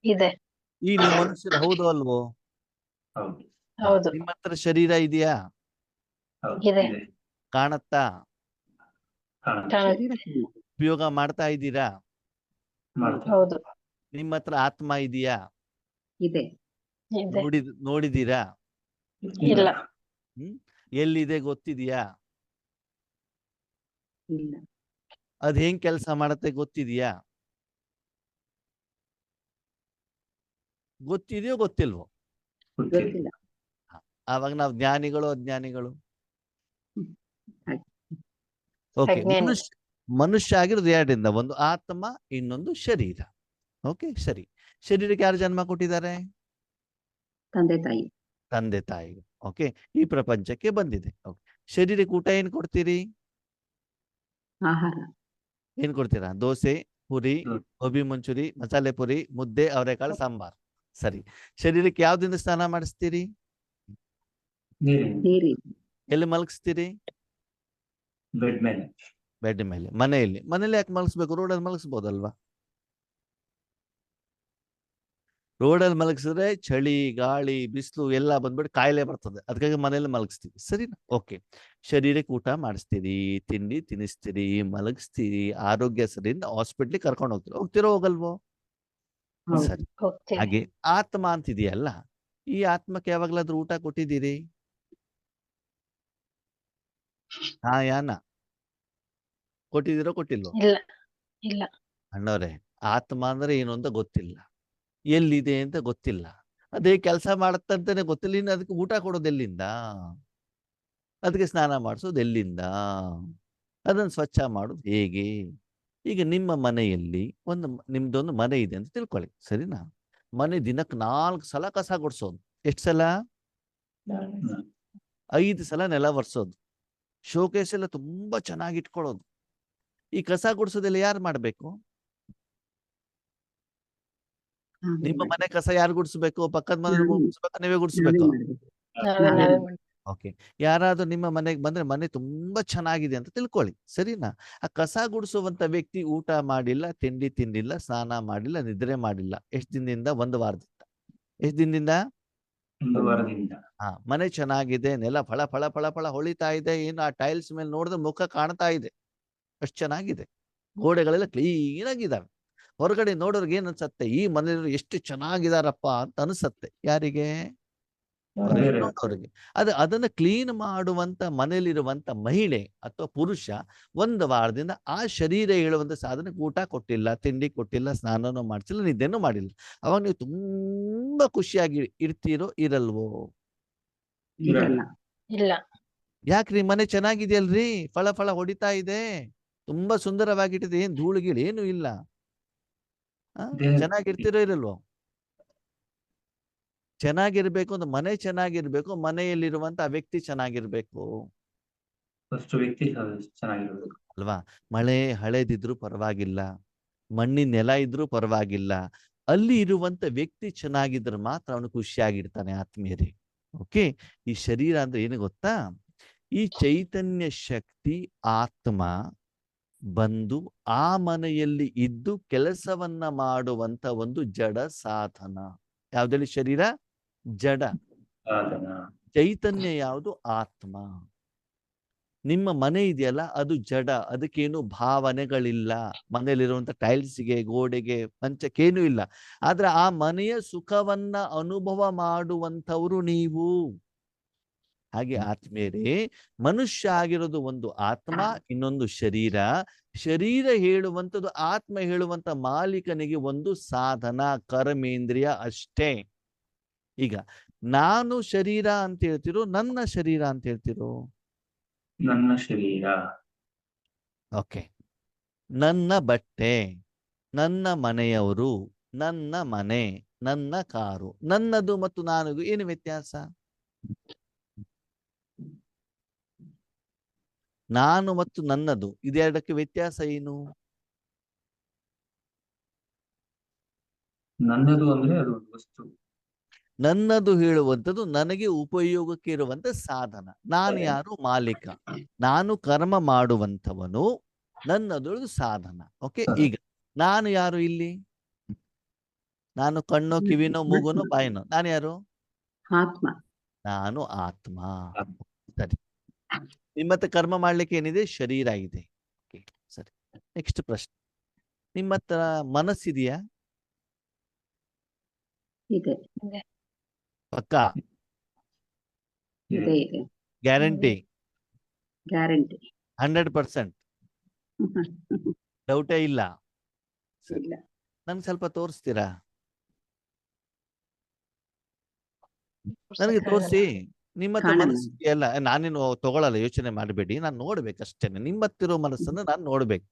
Speaker 2: ಇದೆ.
Speaker 1: ಈ ನೀವು ಮನುಷ್ಯರು ಹೌದು ಅಲ್ವೋ?
Speaker 3: ಹೌದು.
Speaker 2: ಹೌದು.
Speaker 1: ನಿಮ್ಮ ಹತ್ರ ಶರೀರ ಇದೆಯಾ?
Speaker 3: ಹೌದು.
Speaker 2: ಇದೆ.
Speaker 3: ಇದೆ.
Speaker 1: ಕಾಣುತ್ತಾ?
Speaker 3: ಕಾಣುತ್ತೆ.
Speaker 1: ಉಪಯೋಗ ಮಾಡ್ತಾ ಇದ್ದೀರಾ?
Speaker 3: ಮಾಡ್ತಾರೆ.
Speaker 2: ಹೌದು.
Speaker 1: ನಿಮ್ಮ ಹತ್ರ ಆತ್ಮ ಇದೆಯಾ?
Speaker 2: ಇದೆ. ಇದೆ.
Speaker 1: ನೋಡಿದೀರಾ?
Speaker 2: ಇಲ್ಲ.
Speaker 1: ಎಲ್ಲಿದೆ ಗೊತ್ತಿದೆಯಾ?
Speaker 2: ಇಲ್ಲ.
Speaker 1: ಅದ್ ಹೆಂಗ್ ಕೆಲಸ ಮಾಡತ್ತೆ ಗೊತ್ತಿದೆಯಾ? ಗೊತ್ತಿದೆಯೋ ಗೊತ್ತಿಲ್ವೋ?
Speaker 3: ಗೊತ್ತಿಲ್ಲ.
Speaker 1: ಆವಾಗ ನಾವು ಜ್ಞಾನಿಗಳು ಅಜ್ಞಾನಿಗಳು? ಓಕೆ,
Speaker 2: ಅಜ್ಞಾನಿ.
Speaker 1: ಮನುಷ್ಯ ಆಗಿರೋದು ಎರಡಿಂದ, ಒಂದು ಆತ್ಮ, ಇನ್ನೊಂದು ಶರೀರ. ಓಕೆ, ಸರಿ. ಶರೀರಕ್ಕೆ ಯಾರು ಜನ್ಮ ಕೊಟ್ಟಿದ್ದಾರೆ?
Speaker 2: ತಂದೆ ತಾಯಿ.
Speaker 1: ತಂದೆ ತಾಯಿ. ಓಕೆ, ಈ ಪ್ರಪಂಚಕ್ಕೆ ಬಂದಿದೆ. ಓಕೆ, ಶರೀರಕ್ಕೆ ಊಟ ಏನ್ ಕೊಡ್ತೀರಿ?
Speaker 2: ಆಹಾರ.
Speaker 1: ಏನ್ ಕೊಡ್ತೀರಾ? ದೋಸೆ, ಪುರಿ, ಗೋಬಿ ಮಂಚೂರಿ, ಮಸಾಲೆ ಪುರಿ, ಮುದ್ದೆ, ಅವರೆಕಾಳು ಸಾಂಬಾರ್. ಸರಿ. ಶರೀರಕ್ಕೆ ಯಾವ್ದಿಂದ ಸ್ನಾನ ಮಾಡಿಸ್ತೀರಿ?
Speaker 3: ನೀರಿ.
Speaker 1: ಎಲ್ಲಿ ಮಲಗಿಸ್ತೀರಿ?
Speaker 3: ಬೆಡ್ ಮೇಲೆ.
Speaker 1: ಬೆಡ್ ಮೇಲೆ. ಮನೆಯಲ್ಲಿ ಯಾಕೆ ಮಲಗಿಸ್ಬೇಕು? ರೋಡಲ್ಲಿ ಮಲಗಿಸ್ಬೋದಲ್ವಾ? ರೋಡಲ್ಲಿ ಮಲಗಿಸಿದ್ರೆ ಚಳಿ, ಗಾಳಿ, ಬಿಸಿಲು ಎಲ್ಲ ಬಂದ್ಬಿಟ್ಟು ಕಾಯಿಲೆ ಬರ್ತದೆ. ಅದಕ್ಕಾಗಿ ಮನೆಯಲ್ಲಿ ಮಲಗಿಸ್ತೀವಿ. ಸರಿನಾ? ಓಕೆ, ಶರೀರಕ್ಕೆ ಊಟ ಮಾಡಿಸ್ತೀರಿ, ತಿಂಡಿ ತಿನ್ನಿಸ್ತೀರಿ, ಮಲಗಿಸ್ತೀರಿ, ಆರೋಗ್ಯ ಸರಿಯಿಂದ ಹಾಸ್ಪಿಟ್ಲಿಗೆ ಕರ್ಕೊಂಡು ಹೋಗ್ತೀರೋ ಹೋಗಲ್ವೋ? ಸರಿ. ಹಾಗೆ ಆತ್ಮ ಅಂತಿದೆಯಲ್ಲ, ಈ ಆತ್ಮಕ್ಕೆ ಯಾವಾಗ್ಲಾದ್ರೂ ಊಟ ಕೊಟ್ಟಿದ್ದೀರಿ? ಯಾನ ಕೊಟ್ಟಿದ್ದೀರೋ ಕೊಟ್ಟಿಲ್ವೋ?
Speaker 2: ಇಲ್ಲ. ಇಲ್ಲ.
Speaker 1: ಅಣ್ಣವ್ರೆ, ಆತ್ಮ ಅಂದ್ರೆ ಏನು ಅಂತ ಗೊತ್ತಿಲ್ಲ, ಎಲ್ಲಿದೆ ಅಂತ ಗೊತ್ತಿಲ್ಲ, ಅದೇ ಕೆಲಸ ಮಾಡತ್ತಂತಾನೆ ಗೊತ್ತಿಲ್ಲ, ಇನ್ನು ಅದಕ್ಕೆ ಊಟ ಕೊಡೋದು ಎಲ್ಲಿಂದ? ಅದಕ್ಕೆ ಸ್ನಾನ ಮಾಡಿಸೋದು ಎಲ್ಲಿಂದ? ಅದನ್ನು ಸ್ವಚ್ಛ ಮಾಡೋದು ಹೇಗೆ? ಈಗ ನಿಮ್ಮ ಮನೆಯಲ್ಲಿ ನಿಮ್ದೊಂದು ಮನೆ ಇದೆ ಅಂತ ತಿಳ್ಕೊಳ್ಳಿ, ಸರಿನಾ? ಮನೆ ದಿನಕ್ಕೆ 4 ಸಲ ಕಸ ಗುಡಿಸೋದು. ಎಷ್ಟು ಸಲ? 5 ಸಲ ನೆಲ ಒರೆಸೋದು. ಶೋಕೇಸ್ ಎಲ್ಲ ತುಂಬಾ ಚೆನ್ನಾಗಿ ಇಟ್ಕೊಳ್ಳೋದು. ಈ ಕಸ ಗುಡಿಸೋದೆಲ್ಲ ಯಾರು ಮಾಡ್ಬೇಕು?
Speaker 2: ನಾವೇ
Speaker 1: ನಿಮ್ಮ
Speaker 2: ಮಾಡ್ಬೇಕು.
Speaker 1: ಮನೆ ಕಸ ಯಾರು ಗುಡಿಸ್ಬೇಕು? ಪಕ್ಕದ ಮನೆ
Speaker 2: ನಾವೇ-
Speaker 1: ಗುಡಿಸ್ಬೇಕಾ ನೀವೇ
Speaker 2: ನಾವೇ
Speaker 1: ಗುಡಿಸ್ಬೇಕು?
Speaker 2: ಮಾಡ್ಬೇಕು.
Speaker 4: ನಾವೇ
Speaker 2: ನಾವೇ
Speaker 4: ಮಾಡಿ.
Speaker 1: ಓಕೆ. ಯಾರಾದ್ರೂ ನಿಮ್ಮ ಮನೆಗೆ ಬಂದ್ರೆ ಮನೆ ತುಂಬಾ ಚೆನ್ನಾಗಿದೆ ಅಂತ ತಿಳ್ಕೊಳ್ಳಿ, ಸರಿನಾ? ಆ ಕಸ ಗುಡಿಸುವಂತ ವ್ಯಕ್ತಿ ಊಟ ಮಾಡಿಲ್ಲ, ತಿಂಡಿ ತಿಂದಿಲ್ಲ, ಸ್ನಾನ ಮಾಡಿಲ್ಲ, ನಿದ್ರೆ ಮಾಡಿಲ್ಲ. ಎಷ್ಟು ದಿನದಿಂದ? 1 ವಾರದಿಂದ. ಎಷ್ಟು ದಿನದಿಂದ?
Speaker 3: 1 ವಾರದಿಂದ.
Speaker 1: ಮನೆ ಚೆನ್ನಾಗಿದೆ, ನೆಲ ಫಳ ಫಳ ಫಳ ಫಳ ಹೊಳಿತಾ ಇದೆ, ಏನು ಆ ಟೈಲ್ಸ್ ಮೇಲೆ ನೋಡಿದ್ರೆ ಮುಖ ಕಾಣ್ತಾ ಇದೆ, ಅಷ್ಟು ಚೆನ್ನಾಗಿದೆ. ಗೋಡೆಗಳೆಲ್ಲ ಕ್ಲೀನ್ ಆಗಿದಾವೆ. ಹೊರಗಡೆ ನೋಡೋರ್ಗೆ ಏನ್ ಅನ್ಸತ್ತೆ? ಈ ಮನೆಯವರು ಎಷ್ಟು ಚೆನ್ನಾಗಿದಾರಪ್ಪ ಅಂತ ಅನ್ಸತ್ತೆ. ಯಾರಿಗೆ? ಹೊರಗೆ
Speaker 3: ಬೇರೆ
Speaker 1: ನೋಡೋರಿಗೆ. ಅದನ್ನ ಕ್ಲೀನ್ ಮಾಡುವಂತ ಮನೆಯಲ್ಲಿರುವಂತ ಮಹಿಳೆ ಅಥವಾ ಪುರುಷ 1 ವಾರದಿಂದ ಆ ಶರೀರ ಹೇಳುವಂತ ಸಾಧನಕ್ಕೆ ಊಟ ಕೊಟ್ಟಿಲ್ಲ, ತಿಂಡಿ ಕೊಟ್ಟಿಲ್ಲ, ಸ್ನಾನನೂ ಮಾಡಿಸಿಲ್ಲ, ನಿದ್ದೆನೂ ಮಾಡಿಲ್ಲ. ಅವಾಗ ನೀವು ತುಂಬಾ ಖುಷಿಯಾಗಿ ಇರ್ತೀರೋ ಇರಲ್ವೋ?
Speaker 2: ಇರಲ್ಲ.
Speaker 4: ಇಲ್ಲ.
Speaker 1: ಯಾಕ್ರಿ? ಮನೆ ಚೆನ್ನಾಗಿದೆಯಲ್ರಿ, ಫಳ ಫಳ ಹೊಡಿತಾ ಇದೆ, ತುಂಬಾ ಸುಂದರವಾಗಿಟ್ಟಿದೆ, ಏನ್ ಧೂಳುಗಿಳಿ ಏನು ಇಲ್ಲ. ಚೆನ್ನಾಗಿರ್ತಿರೋ ಇರಲ್ವೋ? ಚೆನ್ನಾಗಿರ್ಬೇಕು ಅಂದ್ರೆ ಮನೆ ಚೆನ್ನಾಗಿರ್ಬೇಕು, ಮನೆಯಲ್ಲಿರುವಂತ ವ್ಯಕ್ತಿ ಚೆನ್ನಾಗಿರ್ಬೇಕು
Speaker 3: ಫಸ್ಟ್ ವ್ಯಕ್ತಿ ಚೆನ್ನಾಗಿರ್ಬೇಕು
Speaker 1: ಅಲ್ವಾ? ಮಳೆ ಹಳೆದಿದ್ರು ಪರವಾಗಿಲ್ಲ, ಮಣ್ಣಿನ ನೆಲ ಇದ್ರೂ ಪರವಾಗಿಲ್ಲ, ಅಲ್ಲಿ ಇರುವಂತ ವ್ಯಕ್ತಿ ಚೆನ್ನಾಗಿದ್ರೆ ಮಾತ್ರ ಅವನು ಖುಷಿಯಾಗಿರ್ತಾನೆ ಆತ್ಮೀಯರೇ. ಓಕೆ. ಈ ಶರೀರ ಅಂದ್ರೆ ಏನು ಗೊತ್ತಾ? ಈ ಚೈತನ್ಯ ಶಕ್ತಿ ಆತ್ಮ ಬಂದು ಆ ಮನೆಯಲ್ಲಿ ಇದ್ದು ಕೆಲಸವನ್ನ ಮಾಡುವಂತ ಒಂದು ಜಡ ಸಾಧನ. ಯಾವ್ದಲ್ಲಿ ಶರೀರ? ಜಡ.
Speaker 3: ಸಾಧನ.
Speaker 1: ಚೈತನ್ಯ ಯಾವುದು? ಆತ್ಮ. ನಿಮ್ಮ ಮನೆ ಇದೆಯಲ್ಲ ಅದು ಜಡ, ಅದಕ್ಕೇನು ಭಾವನೆಗಳಿಲ್ಲ. ಮನೆಯಲ್ಲಿರುವಂತ ಟೈಲ್ಸ್ಗೆ, ಗೋಡೆಗೆ, ಮಂಚಕ್ಕೇನು ಇಲ್ಲ. ಆದ್ರೆ ಆ ಮನೆಯ ಸುಖವನ್ನ ಅನುಭವ ಮಾಡುವಂಥವ್ರು ನೀವು. ಹಾಗೆ ಆತ್ಮೀಯರೇ, ಮನುಷ್ಯ ಆಗಿರೋದು ಒಂದು ಆತ್ಮ, ಇನ್ನೊಂದು ಶರೀರ. ಶರೀರ ಹೇಳುವಂಥದ್ದು ಆತ್ಮ ಹೇಳುವಂತ ಮಾಲೀಕನಿಗೆ ಒಂದು ಸಾಧನ, ಕರ್ಮೇಂದ್ರಿಯ ಅಷ್ಟೇ. ಈಗ ನಾನು ಶರೀರ ಅಂತ ಹೇಳ್ತಿರೋ, ನನ್ನ ಶರೀರ ಅಂತ ಹೇಳ್ತಿರೋ?
Speaker 3: ನನ್ನ ಶರೀರ.
Speaker 1: ಓಕೆ. ನನ್ನ ಬಟ್ಟೆ, ನನ್ನ ಮನೆಯವರು, ನನ್ನ ಮನೆ, ನನ್ನ ಕಾರು, ನನ್ನದು ಮತ್ತು ನಾನಿಗೂ ಏನು ವ್ಯತ್ಯಾಸ? ನಾನು ಮತ್ತು ನನ್ನದು ಇದೆರಡಕ್ಕೆ ವ್ಯತ್ಯಾಸ ಏನು?
Speaker 3: ನನ್ನದು ಅಂದ್ರೆ ಅದು ಒಂದು ವಸ್ತು.
Speaker 1: ನನ್ನದು ಹೇಳುವಂಥದ್ದು ನನಗೆ ಉಪಯೋಗಕ್ಕೆ ಇರುವಂತ ಸಾಧನ. ನಾನು ಯಾರು? ಮಾಲೀಕ. ನಾನು ಕರ್ಮ ಮಾಡುವಂಥವನು, ನನ್ನದು ಸಾಧನ. ಓಕೆ. ಈಗ ನಾನು ಯಾರು ಇಲ್ಲಿ? ನಾನು ಕಣ್ಣು, ಕಿವಿನೋ, ಮೂಗುನೋ, ಬಾಯಿನೋ? ನಾನು ಯಾರು?
Speaker 2: ಆತ್ಮ.
Speaker 1: ನಾನು ಆತ್ಮ. ಸರಿ. ನಿಮ್ಮತ್ತ ಕರ್ಮ ಮಾಡ್ಲಿಕ್ಕೆ ಏನಿದೆ? ಶರೀರ ಇದೆ. ಓಕೆ, ಸರಿ. ನೆಕ್ಸ್ಟ್ ಪ್ರಶ್ನೆ. ನಿಮ್ಮ ಹತ್ರ ಮನಸ್ಸಿದೆಯಾ?
Speaker 2: ಇದೆ.
Speaker 1: ಪಕ್ಕಾ?
Speaker 2: ಇದೆ. ಇದೆ.
Speaker 1: ಗ್ಯಾರಂಟಿ?
Speaker 2: ಗ್ಯಾರಂಟಿ.
Speaker 1: 100%? ಡೌಟೇ ಇಲ್ಲ?
Speaker 2: ಇಲ್ಲ.
Speaker 1: ನನ್ಗೆ ಸ್ವಲ್ಪ ತೋರಿಸ್ತೀರಾ? ನನಗೆ ತೋರಿಸಿ. ನಿಮ್ಮ ಹತ್ರ
Speaker 2: ಕಾಣಲ್ಲ.
Speaker 1: ಮನಸ್ಸು ಇದೆಯಲ್ಲ? ನಾನೇನು ತಗೊಳಲ್ಲ, ಯೋಚನೆ ಮಾಡಬೇಡಿ. ನಾನು ನೋಡ್ಬೇಕಷ್ಟೇನೆ. ನಿಮ್ಮ ಹತ್ತಿರೋ ಮನಸ್ಸನ್ನು ನಾನು ನೋಡ್ಬೇಕು.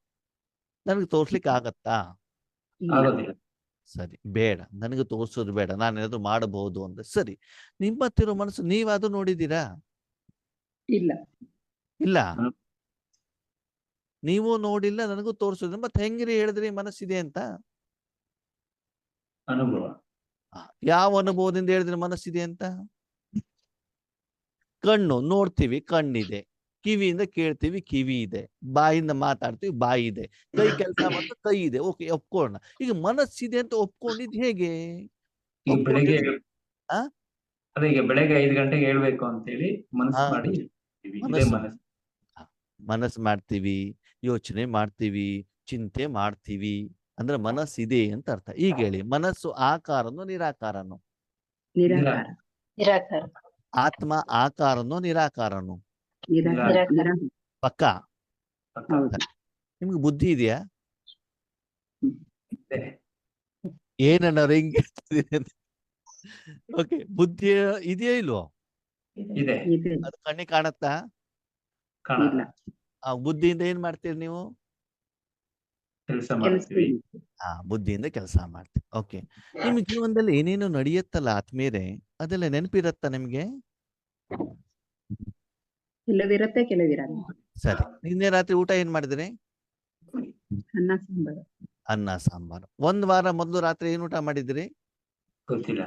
Speaker 1: ನನಗೆ ತೋರ್ಸ್ಲಿಕ್ಕೆ ಆಗತ್ತಾ?
Speaker 2: ಇಲ್ಲ.
Speaker 3: ಆಗೋದಿಲ್ಲ.
Speaker 1: ಸರಿ, ಬೇಡ, ನನಗೆ ತೋರಿಸೋದು ಬೇಡ, ನಾನೇನಾದ್ರು ಮಾಡಬಹುದು ಅಂತ. ಸರಿ, ನಿಮ್ಮ ಹತ್ತಿರೋ ಮನಸ್ಸು ನೀವಾದ್ರೂ ನೋಡಿದ್ದೀರಾ?
Speaker 2: ಇಲ್ಲ.
Speaker 1: ಇಲ್ಲ. ನೀವು ನೋಡಿಲ್ಲ, ನನಗೂ ತೋರಿಸೋದು. ಮತ್ತೆ ಹೆಂಗಿರಿ ಹೇಳಿದ್ರಿ ಮನಸ್ಸಿದೆ ಅಂತ?
Speaker 3: ಅನುಭವ.
Speaker 1: ಯಾವ ಅನುಭವದಿಂದ ಹೇಳಿದ್ರಿ ಮನಸ್ಸಿದೆ ಅಂತ? ಕಣ್ಣು ನೋಡ್ತೀವಿ, ಕಣ್ಣಿದೆ. ಕಿವಿಯಿಂದ ಕೇಳ್ತೀವಿ, ಕಿವಿ ಇದೆ. ಬಾಯಿಂದ ಮಾತಾಡ್ತೀವಿ, ಬಾಯಿ ಇದೆ. ಕೈ ಕೆಲಸ ಮಾಡ್ತಾ ಕೈ ಇದೆ. ಓಕೆ, ಒಪ್ಕೊಳ್ಳೋಣ. ಈಗ ಮನಸ್ಸಿದೆ ಅಂತ ಒಪ್ಕೊಂಡಿದ್ ಹೇಗೆ?
Speaker 3: ಈಗ ಬೆಳಿಗ್ಗೆ
Speaker 1: ಆ?
Speaker 3: ಅದೇ ಈಗ ಬೆಳಗ್ಗೆ 5 ಗಂಟೆಗೆ ಹೇಳ್ಬೇಕು ಅಂತೇಳಿ ಮನಸ್ಸು
Speaker 1: ಹಾ.
Speaker 3: ಮಾಡಿ ಇದೇ
Speaker 1: ಮನಸ್ಸು.
Speaker 3: ಮನಸ್ಸು.
Speaker 1: ಮನಸ್ಸು ಮಾಡ್ತೀವಿ, ಯೋಚನೆ ಮಾಡ್ತೀವಿ, ಚಿಂತೆ ಮಾಡ್ತೀವಿ, ಅಂದ್ರೆ ಮನಸ್ಸಿದೆ ಅಂತ ಅರ್ಥ. ಈಗ ಹೇಳಿ, ಮನಸ್ಸು ಆಕಾರನೋ ನಿರಾಕಾರನೋ?
Speaker 2: ನಿರಾಕಾರ.
Speaker 4: ನಿರಾಕಾರ.
Speaker 1: ಆತ್ಮ ಆಕಾರನೋ ನಿರಾಕಾರನೋ?
Speaker 2: ನಿರಾಕಾರ.
Speaker 1: ಪಕ್ಕ?
Speaker 2: ಹೌದು.
Speaker 1: ನಿಮ್ಗೆ ಬುದ್ಧಿ ಇದೆಯಾ?
Speaker 3: ಇದೆ.
Speaker 1: ಏನನ್ನೋರು ಹಿಂಗೆ ಓಕೆ, ಬುದ್ಧಿ ಇದೆಯಾ ಇಲ್ವೋ?
Speaker 3: ಇದೆ.
Speaker 2: ಇದೆ.
Speaker 1: ಅದು ಕಣ್ಣಿಗೆ ಕಾಣತ್ತಾ?
Speaker 3: ಕಾಣಲ್ಲ.
Speaker 1: ಆ ಬುದ್ಧಿಯಿಂದ ಏನ್ ಮಾಡ್ತೀರಿ ನೀವು?
Speaker 3: ಕೆಲಸ
Speaker 2: ಕೆಲಸ
Speaker 3: ಮಾಡ್ತೀವಿ.
Speaker 1: ಬುದ್ಧಿಯಿಂದ ಕೆಲಸ ಮಾಡ್ತೀವಿ. ಓಕೆ. ನಿಮ್ಮ ಜೀವನದಲ್ಲಿ ಏನೇನು ನಡೆಯುತ್ತಲ್ಲ ಆತ್ಮೀಯರೇ, ಅದೆಲ್ಲ ನೆನಪಿರತ್ತಾ ನಿಮ್ಗೆ?
Speaker 2: ಕೆಲವಿರತ್ತೆ, ಕೆಲವಿರಲ್ಲ.
Speaker 1: ಸರಿ. ನಿನ್ನೆ ರಾತ್ರಿ ಊಟ ಏನ್ ಮಾಡಿದ್ರಿ?
Speaker 2: ಅನ್ನ ಸಾಂಬಾರು.
Speaker 1: ಅನ್ನ ಸಾಂಬಾರು. ಒಂದ್ ವಾರ ಮೊದಲು ರಾತ್ರಿ ಏನ್ ಊಟ ಮಾಡಿದ್ರಿ?
Speaker 3: ಗೊತ್ತಿಲ್ಲ.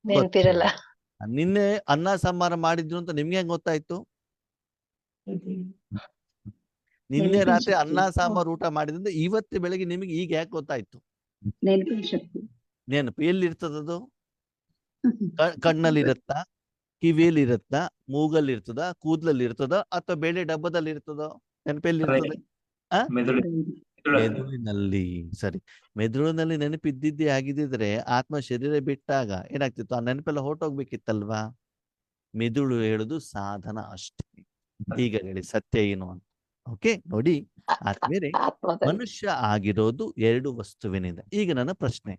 Speaker 4: ನೆನ್ಪಿರಲ್ಲ.
Speaker 1: ನಿನ್ನೆ ಅನ್ನ ಸಾಂಬಾರು ಮಾಡಿದ್ರು ಅಂತ ನಿಮ್ಗೆ ಹೆಂಗ್ ಗೊತ್ತಾಯ್ತು? ನಿನ್ನೆ
Speaker 2: ನೆನಪಿನ
Speaker 1: ರಾತ್ರಿ
Speaker 2: ಶಕ್ತಿ.
Speaker 1: ಅನ್ನ ಸಾಂಬಾರು ಊಟ ಮಾಡಿದ್ರಿಂದ ಇವತ್ತು ಬೆಳಗ್ಗೆ ನಿಮಗೆ ಈಗ ಯಾಕೆ ಗೊತ್ತಾಯ್ತು?
Speaker 2: ನೆನಪಿನ ಶಕ್ತಿ.
Speaker 1: ನೆನಪು ಎಲ್ಲಿ ಇರ್ತದದು? ಕಣ್ಣಲ್ಲಿ ಇರುತ್ತಾ, ಕಿವಿಯಲ್ಲಿ ಇರುತ್ತಾ, ಮೂಗಲ್ಲಿ ಇರ್ತದ, ಕೂದಲಲ್ಲಿ ಇರ್ತದ, ಅಥವಾ ಬೇಳೆ ಡಬ್ಬದಲ್ಲಿ ಇರ್ತದ? ನೆನಪೆಲ್ಲಿ ಇರ್ತದೆ?
Speaker 3: ಮೆದುಳು
Speaker 1: ಮೆದುಳಿನಲ್ಲಿ. ಸರಿ, ಮೆದುಳಿನಲ್ಲಿ ನೆನಪಿದ್ದಿದ್ದೇ ಆಗಿದ್ದಿದ್ರೆ ಆತ್ಮ ಶರೀರ ಬಿಟ್ಟಾಗ ಏನಾಗ್ತಿತ್ತು? ಆ ನೆನಪೆಲ್ಲ ಹೊರಟೋಗ್ಬೇಕಿತ್ತಲ್ವಾ? ಮೆದುಳು ಹೇಳುದು ಸಾಧನ ಅಷ್ಟೇ. ಈಗ ಹೇಳಿ ಸತ್ಯ ಏನು ಅಂತ. ಓಕೆ, ನೋಡಿ ಆದ್ಮೇಲೆ
Speaker 4: ಆತ್ಮದಲ್ಲಿ.
Speaker 1: ಮನುಷ್ಯ ಆಗಿರೋದು ಎರಡು ವಸ್ತುವಿನಿಂದ. ಈಗ ನನ್ನ ಪ್ರಶ್ನೆ,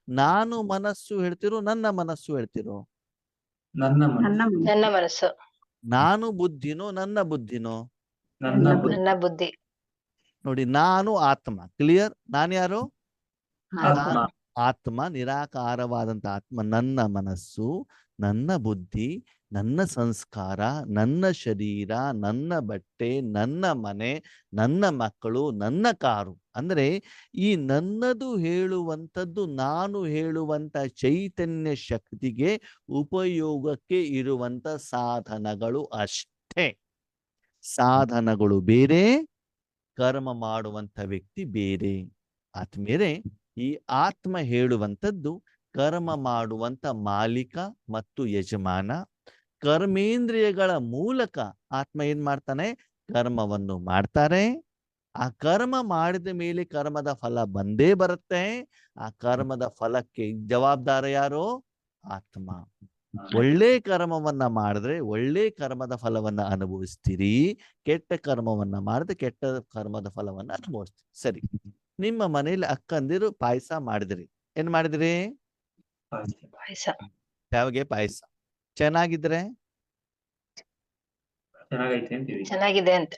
Speaker 1: ನಾನು ಮನಸ್ಸು ಹೇಳ್ತಿರೋ ನನ್ನ ಮನಸ್ಸು ಹೇಳ್ತಿರೋ?
Speaker 3: ನನ್ನ
Speaker 2: ನನ್ನ
Speaker 3: ಮನಸ್ಸು.
Speaker 4: ನನ್ನ ಮನಸ್ಸು.
Speaker 1: ನಾನು ಬುದ್ಧಿನೋ ನನ್ನ ಬುದ್ಧಿನೋ?
Speaker 3: ನನ್ನ ಬುದ್ಧಿ.
Speaker 4: ನನ್ನ ಬುದ್ಧಿ.
Speaker 1: ನೋಡಿ, ನಾನು ಆತ್ಮ. ಕ್ಲಿಯರ್? ನಾನು ಯಾರು?
Speaker 3: ಆತ್ಮ.
Speaker 1: ಆತ್ಮ, ನಿರಾಕಾರವಾದಂತ ಆತ್ಮ. ನನ್ನ ಮನಸ್ಸು, ನನ್ನ ಬುದ್ಧಿ, ನನ್ನ ಸಂಸ್ಕಾರ, ನನ್ನ ಶರೀರ, ನನ್ನ ಬಟ್ಟೆ, ನನ್ನ ಮನೆ, ನನ್ನ ಮಕ್ಕಳು, ನನ್ನ ಕಾರು. ಅಂದ್ರೆ ಈ ನನ್ನದು ಹೇಳುವಂಥದ್ದು ನಾನು ಹೇಳುವಂತ ಚೈತನ್ಯ ಶಕ್ತಿಗೆ ಉಪಯೋಗಕ್ಕೆ ಇರುವಂತ ಸಾಧನಗಳು ಅಷ್ಟೇ. ಸಾಧನಗಳು ಬೇರೆ, ಕರ್ಮ ಮಾಡುವಂತ ವ್ಯಕ್ತಿ ಬೇರೆ. ಆದ್ಮೇಲೆ ಈ ಆತ್ಮ ಹೇಳುವಂಥದ್ದು ಕರ್ಮ ಮಾಡುವಂತ ಮಾಲೀಕ ಮತ್ತು ಯಜಮಾನ. ಕರ್ಮೇಂದ್ರಿಯಗಳ ಮೂಲಕ ಆತ್ಮ ಏನ್ ಮಾಡ್ತಾನೆ? ಕರ್ಮವನ್ನು ಮಾಡ್ತಾರೆ. ಆ ಕರ್ಮ ಮಾಡಿದ ಮೇಲೆ ಕರ್ಮದ ಫಲ ಬಂದೇ ಬರುತ್ತೆ. ಆ ಕರ್ಮದ ಫಲಕ್ಕೆ ಜವಾಬ್ದಾರ ಯಾರು? ಆತ್ಮ. ಒಳ್ಳೆ ಕರ್ಮವನ್ನ ಮಾಡಿದ್ರೆ ಒಳ್ಳೆ ಕರ್ಮದ ಫಲವನ್ನ ಅನುಭವಿಸ್ತೀರಿ, ಕೆಟ್ಟ ಕರ್ಮವನ್ನ ಮಾಡಿದ್ರೆ ಕೆಟ್ಟ ಕರ್ಮದ ಫಲವನ್ನ ಅನುಭವಿಸ್ತೀರಿ. ಸರಿ, ನಿಮ್ಮ ಮನೇಲಿ ಅಕ್ಕಂದಿರು ಪಾಯಸ ಮಾಡಿದ್ರಿ. ಏನ್ ಮಾಡಿದ್ರಿ?
Speaker 4: ಪಾಯಸ.
Speaker 1: ಶಾವಿಗೆ ಪಾಯಸ. ಚೆನ್ನಾಗಿದ್ರೆ
Speaker 3: ಚೆನ್ನಾಗೈತೆ ಅಂತೀವಿ.
Speaker 4: ಚೆನ್ನಾಗಿದೆ ಅಂತ.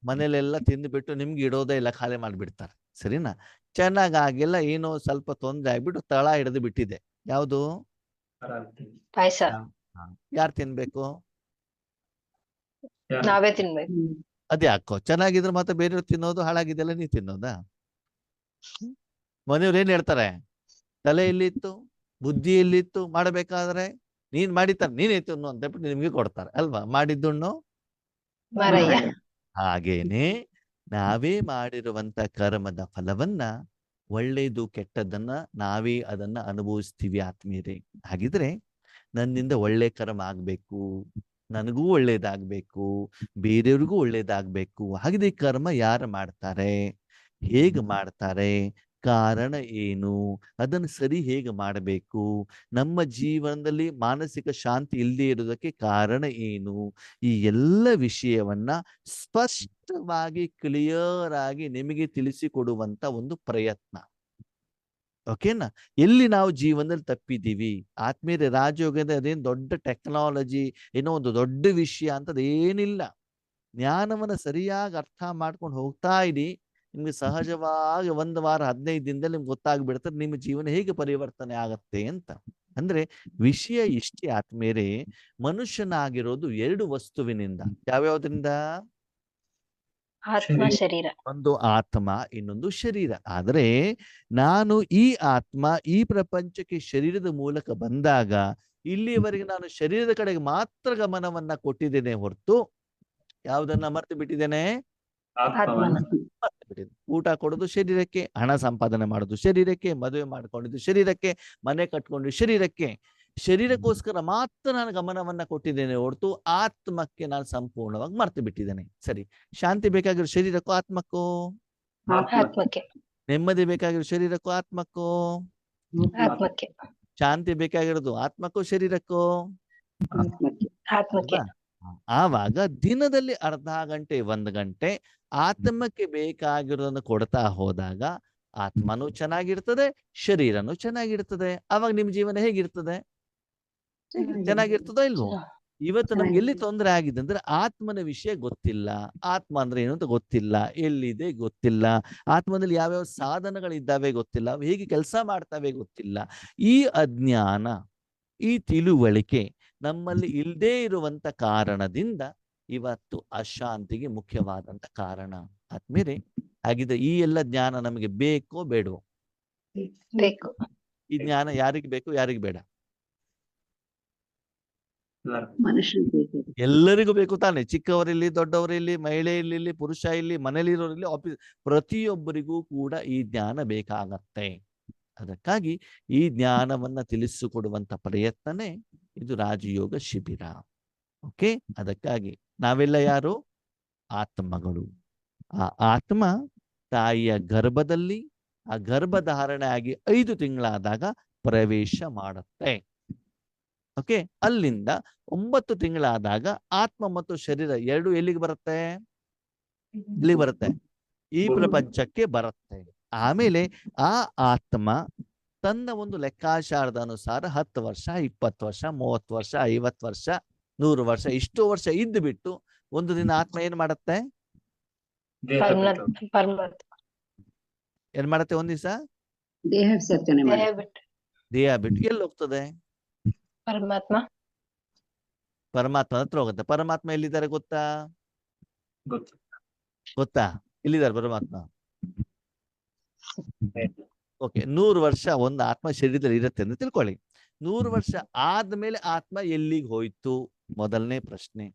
Speaker 1: ಮನೇಲೆಲ್ಲ ತಿಂದ್ಬಿಟ್ಟು ನಿಮ್ಗೆ ಇಡೋದೇ ಇಲ್ಲ, ಖಾಲಿ ಮಾಡಿಬಿಡ್ತಾರೆ. ಸರಿನಾ? ಚೆನ್ನಾಗಿಲ್ಲ, ಏನೋ ಸ್ವಲ್ಪ ತೊಂದರೆ ಆಗ್ಬಿಟ್ಟು ತಳ ಹಿಡಿದು ಬಿಟ್ಟಿದೆ. ಯಾವುದು?
Speaker 4: ಪಾಯಸ.
Speaker 1: ಯಾರು ತಿನ್ಬೇಕು?
Speaker 4: ನಾವೇ ತಿನ್ಬೇಕು.
Speaker 1: ಅದೇ ಹಾಕೋ. ಚೆನ್ನಾಗಿದ್ರೆ ಮತ್ತೆ ಬೇರೆಯವ್ರು ತಿನ್ನೋದು, ಹಾಳಾಗಿದ್ದೆಲ್ಲ ನೀವ್ ತಿನ್ನೋದಾ? ಮನೆಯವ್ರು ಏನ್ ಹೇಳ್ತಾರೆ? ತಲೆ ಎಲ್ಲಿತ್ತು, ಬುದ್ಧಿ ಎಲ್ಲಿತ್ತು? ಮಾಡಬೇಕಾದ್ರೆ ನೀನ್ ಮಾಡಿತಾರ ನೀನೇ ತಿನ್ನು ಅಂತ ಹೇಳ್ಬಿಟ್ಟು ನಿಮ್ಗೆ ಕೊಡ್ತಾರೆ ಅಲ್ವಾ? ಮಾಡಿದ್ದುಣ್ಣು
Speaker 4: ಮಾರಯ್ಯ.
Speaker 1: ಹಾಗೇನೆ ನಾವೇ ಮಾಡಿರುವಂತ ಕರ್ಮದ ಫಲವನ್ನ, ಒಳ್ಳೇದು ಕೆಟ್ಟದನ್ನ ನಾವೇ ಅದನ್ನ ಅನುಭವಿಸ್ತೀವಿ ಆತ್ಮೀಯರೇ. ಹಾಗಿದ್ರೆ ನನ್ನಿಂದ ಒಳ್ಳೆ ಕರ್ಮ ಆಗ್ಬೇಕು, ನನಗೂ ಒಳ್ಳೇದಾಗ್ಬೇಕು, ಬೇರೆಯವ್ರಿಗೂ ಒಳ್ಳೇದಾಗ್ಬೇಕು. ಹಾಗಿದ್ರೆ ಈ ಕರ್ಮ ಯಾರು ಮಾಡ್ತಾರೆ? ಹೇಗೆ ಮಾಡ್ತಾರೆ? ಕಾರಣ ಏನು? ಅದನ್ನು ಸರಿ ಹೇಗೆ ಮಾಡಬೇಕು? ನಮ್ಮ ಜೀವನದಲ್ಲಿ ಮಾನಸಿಕ ಶಾಂತಿ ಇಲ್ಲದೆ ಇರೋದಕ್ಕೆ ಕಾರಣ ಏನು? ಈ ಎಲ್ಲ ವಿಷಯವನ್ನ ಸ್ಪಷ್ಟವಾಗಿ ಕ್ಲಿಯರ್ ಆಗಿ ನಿಮಗೆ ತಿಳಿಸಿಕೊಡುವಂತ ಒಂದು ಪ್ರಯತ್ನ. ಓಕೆನಾ? ಎಲ್ಲಿ ನಾವು ಜೀವನದಲ್ಲಿ ತಪ್ಪಿದ್ದೀವಿ? ಆತ್ಮೀಯರೇ, ರಾಜಯೋಗದ ಅದೇನು ದೊಡ್ಡ ಟೆಕ್ನಾಲಜಿ, ಏನೋ ಒಂದು ದೊಡ್ಡ ವಿಷಯ ಅಂತದ್ ಏನಿಲ್ಲ. ಜ್ಞಾನವನ್ನ ಸರಿಯಾಗಿ ಅರ್ಥ ಮಾಡ್ಕೊಂಡು ಹೋಗ್ತಾ ಇರಿ. ನಿಮ್ಗೆ ಸಹಜವಾಗಿ 1 ವಾರ 15 ದಿನದಲ್ಲಿ ನಿಮ್ಗೆ ಗೊತ್ತಾಗ್ಬಿಡ್ತದೆ ನಿಮ್ಮ ಜೀವನ ಹೇಗೆ ಪರಿವರ್ತನೆ ಆಗತ್ತೆ ಅಂತ. ಅಂದ್ರೆ ವಿಷಯ ಇಷ್ಟೇ ಆತ್ಮೀಯರೇ, ಮನುಷ್ಯನಾಗಿರೋದು 2 ವಸ್ತುವಿನಿಂದ. ಯಾವ್ಯಾವ್ದ್ರಿಂದ?
Speaker 4: ಆತ್ಮ, ಶರೀರ.
Speaker 1: ಒಂದು ಆತ್ಮ, ಇನ್ನೊಂದು ಶರೀರ. ಆದ್ರೆ ನಾನು ಈ ಆತ್ಮ ಈ ಪ್ರಪಂಚಕ್ಕೆ ಶರೀರದ ಮೂಲಕ ಬಂದಾಗ ಇಲ್ಲಿಯವರೆಗೆ ನಾನು ಶರೀರದ ಕಡೆಗೆ ಮಾತ್ರ ಗಮನವನ್ನ ಕೊಟ್ಟಿದ್ದೇನೆ ಹೊರತು ಯಾವುದನ್ನ ಮರ್ತು ಬಿಟ್ಟಿದ್ದೇನೆ?
Speaker 4: ಆತ್ಮನ.
Speaker 1: ಊಟ ಕೊಡೋದು ಶರೀರಕ್ಕೆ, ಹಣ ಸಂಪಾದನೆ ಮಾಡೋದು ಶರೀರಕ್ಕೆ, ಮದುವೆ ಮಾಡ್ಕೊಂಡಿದ್ದು ಶರೀರಕ್ಕೆ, ಮನೆ ಕಟ್ಕೊಂಡು ಶರೀರಕ್ಕೆ. ಶರೀರಕ್ಕೋಸ್ಕರ ಮಾತ್ರ ನಾನು ಗಮನವನ್ನ ಕೊಟ್ಟಿದ್ದೇನೆ ಹೊರತು ಆತ್ಮಕ್ಕೆ ನಾನು ಸಂಪೂರ್ಣವಾಗಿ ಮರ್ತು ಬಿಟ್ಟಿದ್ದೇನೆ. ಸರಿ, ಶಾಂತಿ ಬೇಕಾಗಿರೋ ಶರೀರಕ್ಕೂ ಆತ್ಮಕ್ಕೂ?
Speaker 4: ಆತ್ಮಕ್ಕೆ.
Speaker 1: ನೆಮ್ಮದಿ ಬೇಕಾಗಿರೋ ಶರೀರಕ್ಕೂ ಆತ್ಮಕ್ಕೂ?
Speaker 4: ಆತ್ಮಕ್ಕೆ.
Speaker 1: ಶಾಂತಿ ಬೇಕಾಗಿರೋದು ಆತ್ಮಕ್ಕೂ ಶರೀರಕ್ಕೂ?
Speaker 4: ಆತ್ಮಕ್ಕೆ.
Speaker 1: ಆವಾಗ ದಿನದಲ್ಲಿ ಅರ್ಧ ಗಂಟೆ 1 ಗಂಟೆ ಆತ್ಮಕ್ಕೆ ಬೇಕಾಗಿರೋದನ್ನು ಕೊಡ್ತಾ ಹೋದಾಗ ಆತ್ಮನೂ ಚೆನ್ನಾಗಿರ್ತದೆ, ಶರೀರನೂ ಚೆನ್ನಾಗಿರ್ತದೆ. ಅವಾಗ ನಿಮ್ ಜೀವನ ಹೇಗಿರ್ತದೆ? ಚೆನ್ನಾಗಿರ್ತದೋ ಇಲ್ವೋ? ಇವತ್ತು ನಮ್ಗೆ ಎಲ್ಲಿ ತೊಂದರೆ ಆಗಿದೆ ಅಂದ್ರೆ ಆತ್ಮನ ವಿಷಯ ಗೊತ್ತಿಲ್ಲ. ಆತ್ಮ ಅಂದ್ರೆ ಏನು ಅಂತ ಗೊತ್ತಿಲ್ಲ, ಎಲ್ಲಿದೆ ಗೊತ್ತಿಲ್ಲ, ಆತ್ಮದಲ್ಲಿ ಯಾವ್ಯಾವ ಸಾಧನಗಳಿದ್ದಾವೆ ಗೊತ್ತಿಲ್ಲ, ಹೇಗೆ ಕೆಲಸ ಮಾಡ್ತಾವೆ ಗೊತ್ತಿಲ್ಲ. ಈ ಅಜ್ಞಾನ, ಈ ತಿಳುವಳಿಕೆ ನಮ್ಮಲ್ಲಿ ಇಲ್ಲದೇ ಇರುವಂತ ಕಾರಣದಿಂದ ಇವತ್ತು ಅಶಾಂತಿಗೆ ಮುಖ್ಯವಾದಂತ ಕಾರಣ. ಆದ್ಮೇಲೆ ಹಾಗಿದ್ರೆ ಈ ಎಲ್ಲ ಜ್ಞಾನ ನಮಗೆ ಬೇಕೋ ಬೇಡವೋ?
Speaker 4: ಬೇಕು.
Speaker 1: ಈ ಜ್ಞಾನ ಯಾರಿಗೆ ಬೇಕು, ಯಾರಿಗೆ ಬೇಡ?
Speaker 2: ಮನುಷ್ಯರಿಗೆ ಬೇಕು.
Speaker 1: ಎಲ್ಲರಿಗೂ ಬೇಕು ತಾನೆ. ಚಿಕ್ಕವರಿಲ್ಲಿ, ದೊಡ್ಡವರಿಲ್ಲಿ, ಮಹಿಳೆ ಇಲ್ಲಿ, ಪುರುಷ ಇಲ್ಲಿ, ಮನೇಲಿರೋರಿಲ್ಲಿ, ಆಫೀಸ್, ಪ್ರತಿಯೊಬ್ಬರಿಗೂ ಕೂಡ ಈ ಜ್ಞಾನ ಬೇಕಾಗತ್ತೆ. ಅದಕ್ಕಾಗಿ ಈ ಜ್ಞಾನವನ್ನ ತಿಳಿಸಿಕೊಡುವಂತ ಪ್ರಯತ್ನನೇ ಇದು ರಾಜಯೋಗ ಶಿಬಿರ. ಓಕೆ, ಅದಕ್ಕಾಗಿ ನಾವೆಲ್ಲ ಯಾರು? ಆತ್ಮಗಳು. ಆ ಆತ್ಮ ತಾಯಿಯ ಗರ್ಭದಲ್ಲಿ ಆ ಗರ್ಭಧಾರಣೆ ಆಗಿ 5 ತಿಂಗಳಾದಾಗ ಪ್ರವೇಶ ಮಾಡುತ್ತೆ. ಓಕೆ, ಅಲ್ಲಿಂದ 9 ತಿಂಗಳಾದಾಗ ಆತ್ಮ ಮತ್ತು ಶರೀರ ಎರಡು ಎಲ್ಲಿಗೆ ಬರುತ್ತೆ? ಎಲ್ಲಿಗೆ ಬರುತ್ತೆ? ಈ ಪ್ರಪಂಚಕ್ಕೆ ಬರುತ್ತೆ. ಆಮೇಲೆ ಆ ಆತ್ಮ ತನ್ನ ಒಂದು ಲೆಕ್ಕಾಚಾರದ ಅನುಸಾರ 10 ವರ್ಷ, 20 ವರ್ಷ, 30 ವರ್ಷ, 50 ವರ್ಷ, 100 ವರ್ಷ, ಇಷ್ಟು ವರ್ಷ ಇದ್ದು ಬಿಟ್ಟು ಒಂದು ದಿನ ಆತ್ಮ ಏನ್ ಮಾಡತ್ತೆ? ಏನ್ ಮಾಡತ್ತೆ? ಒಂದ್ ದಿವಸ
Speaker 2: ದೇಹ ವಿಸರ್ಜನೆ ಮಾಡಿ
Speaker 1: ದೇಹ ಬಿಟ್ಟು ಎಲ್ಲಿ ಹೋಗ್ತದೆ?
Speaker 4: ಪರಮಾತ್ಮ
Speaker 1: ಹತ್ರ ಹೋಗುತ್ತೆ. ಪರಮಾತ್ಮ ಎಲ್ಲಿದ್ದಾರೆ ಗೊತ್ತಾ? ಗೊತ್ತಾ ಎಲ್ಲಿದ್ದಾರೆ ಪರಮಾತ್ಮ? ಓಕೆ, 100 ವರ್ಷ ಒಂದು ಆತ್ಮ ಶರೀರದಲ್ಲಿ ಇರುತ್ತೆ ಅಂತ ತಿಳ್ಕೊಳ್ಳಿ. 100 ವರ್ಷ ಆದ್ಮೇಲೆ ಆತ್ಮ ಎಲ್ಲಿಗೆ ಹೋಯ್ತು? ಮೊದಲನೇ ಪ್ರಶ್ನೆ.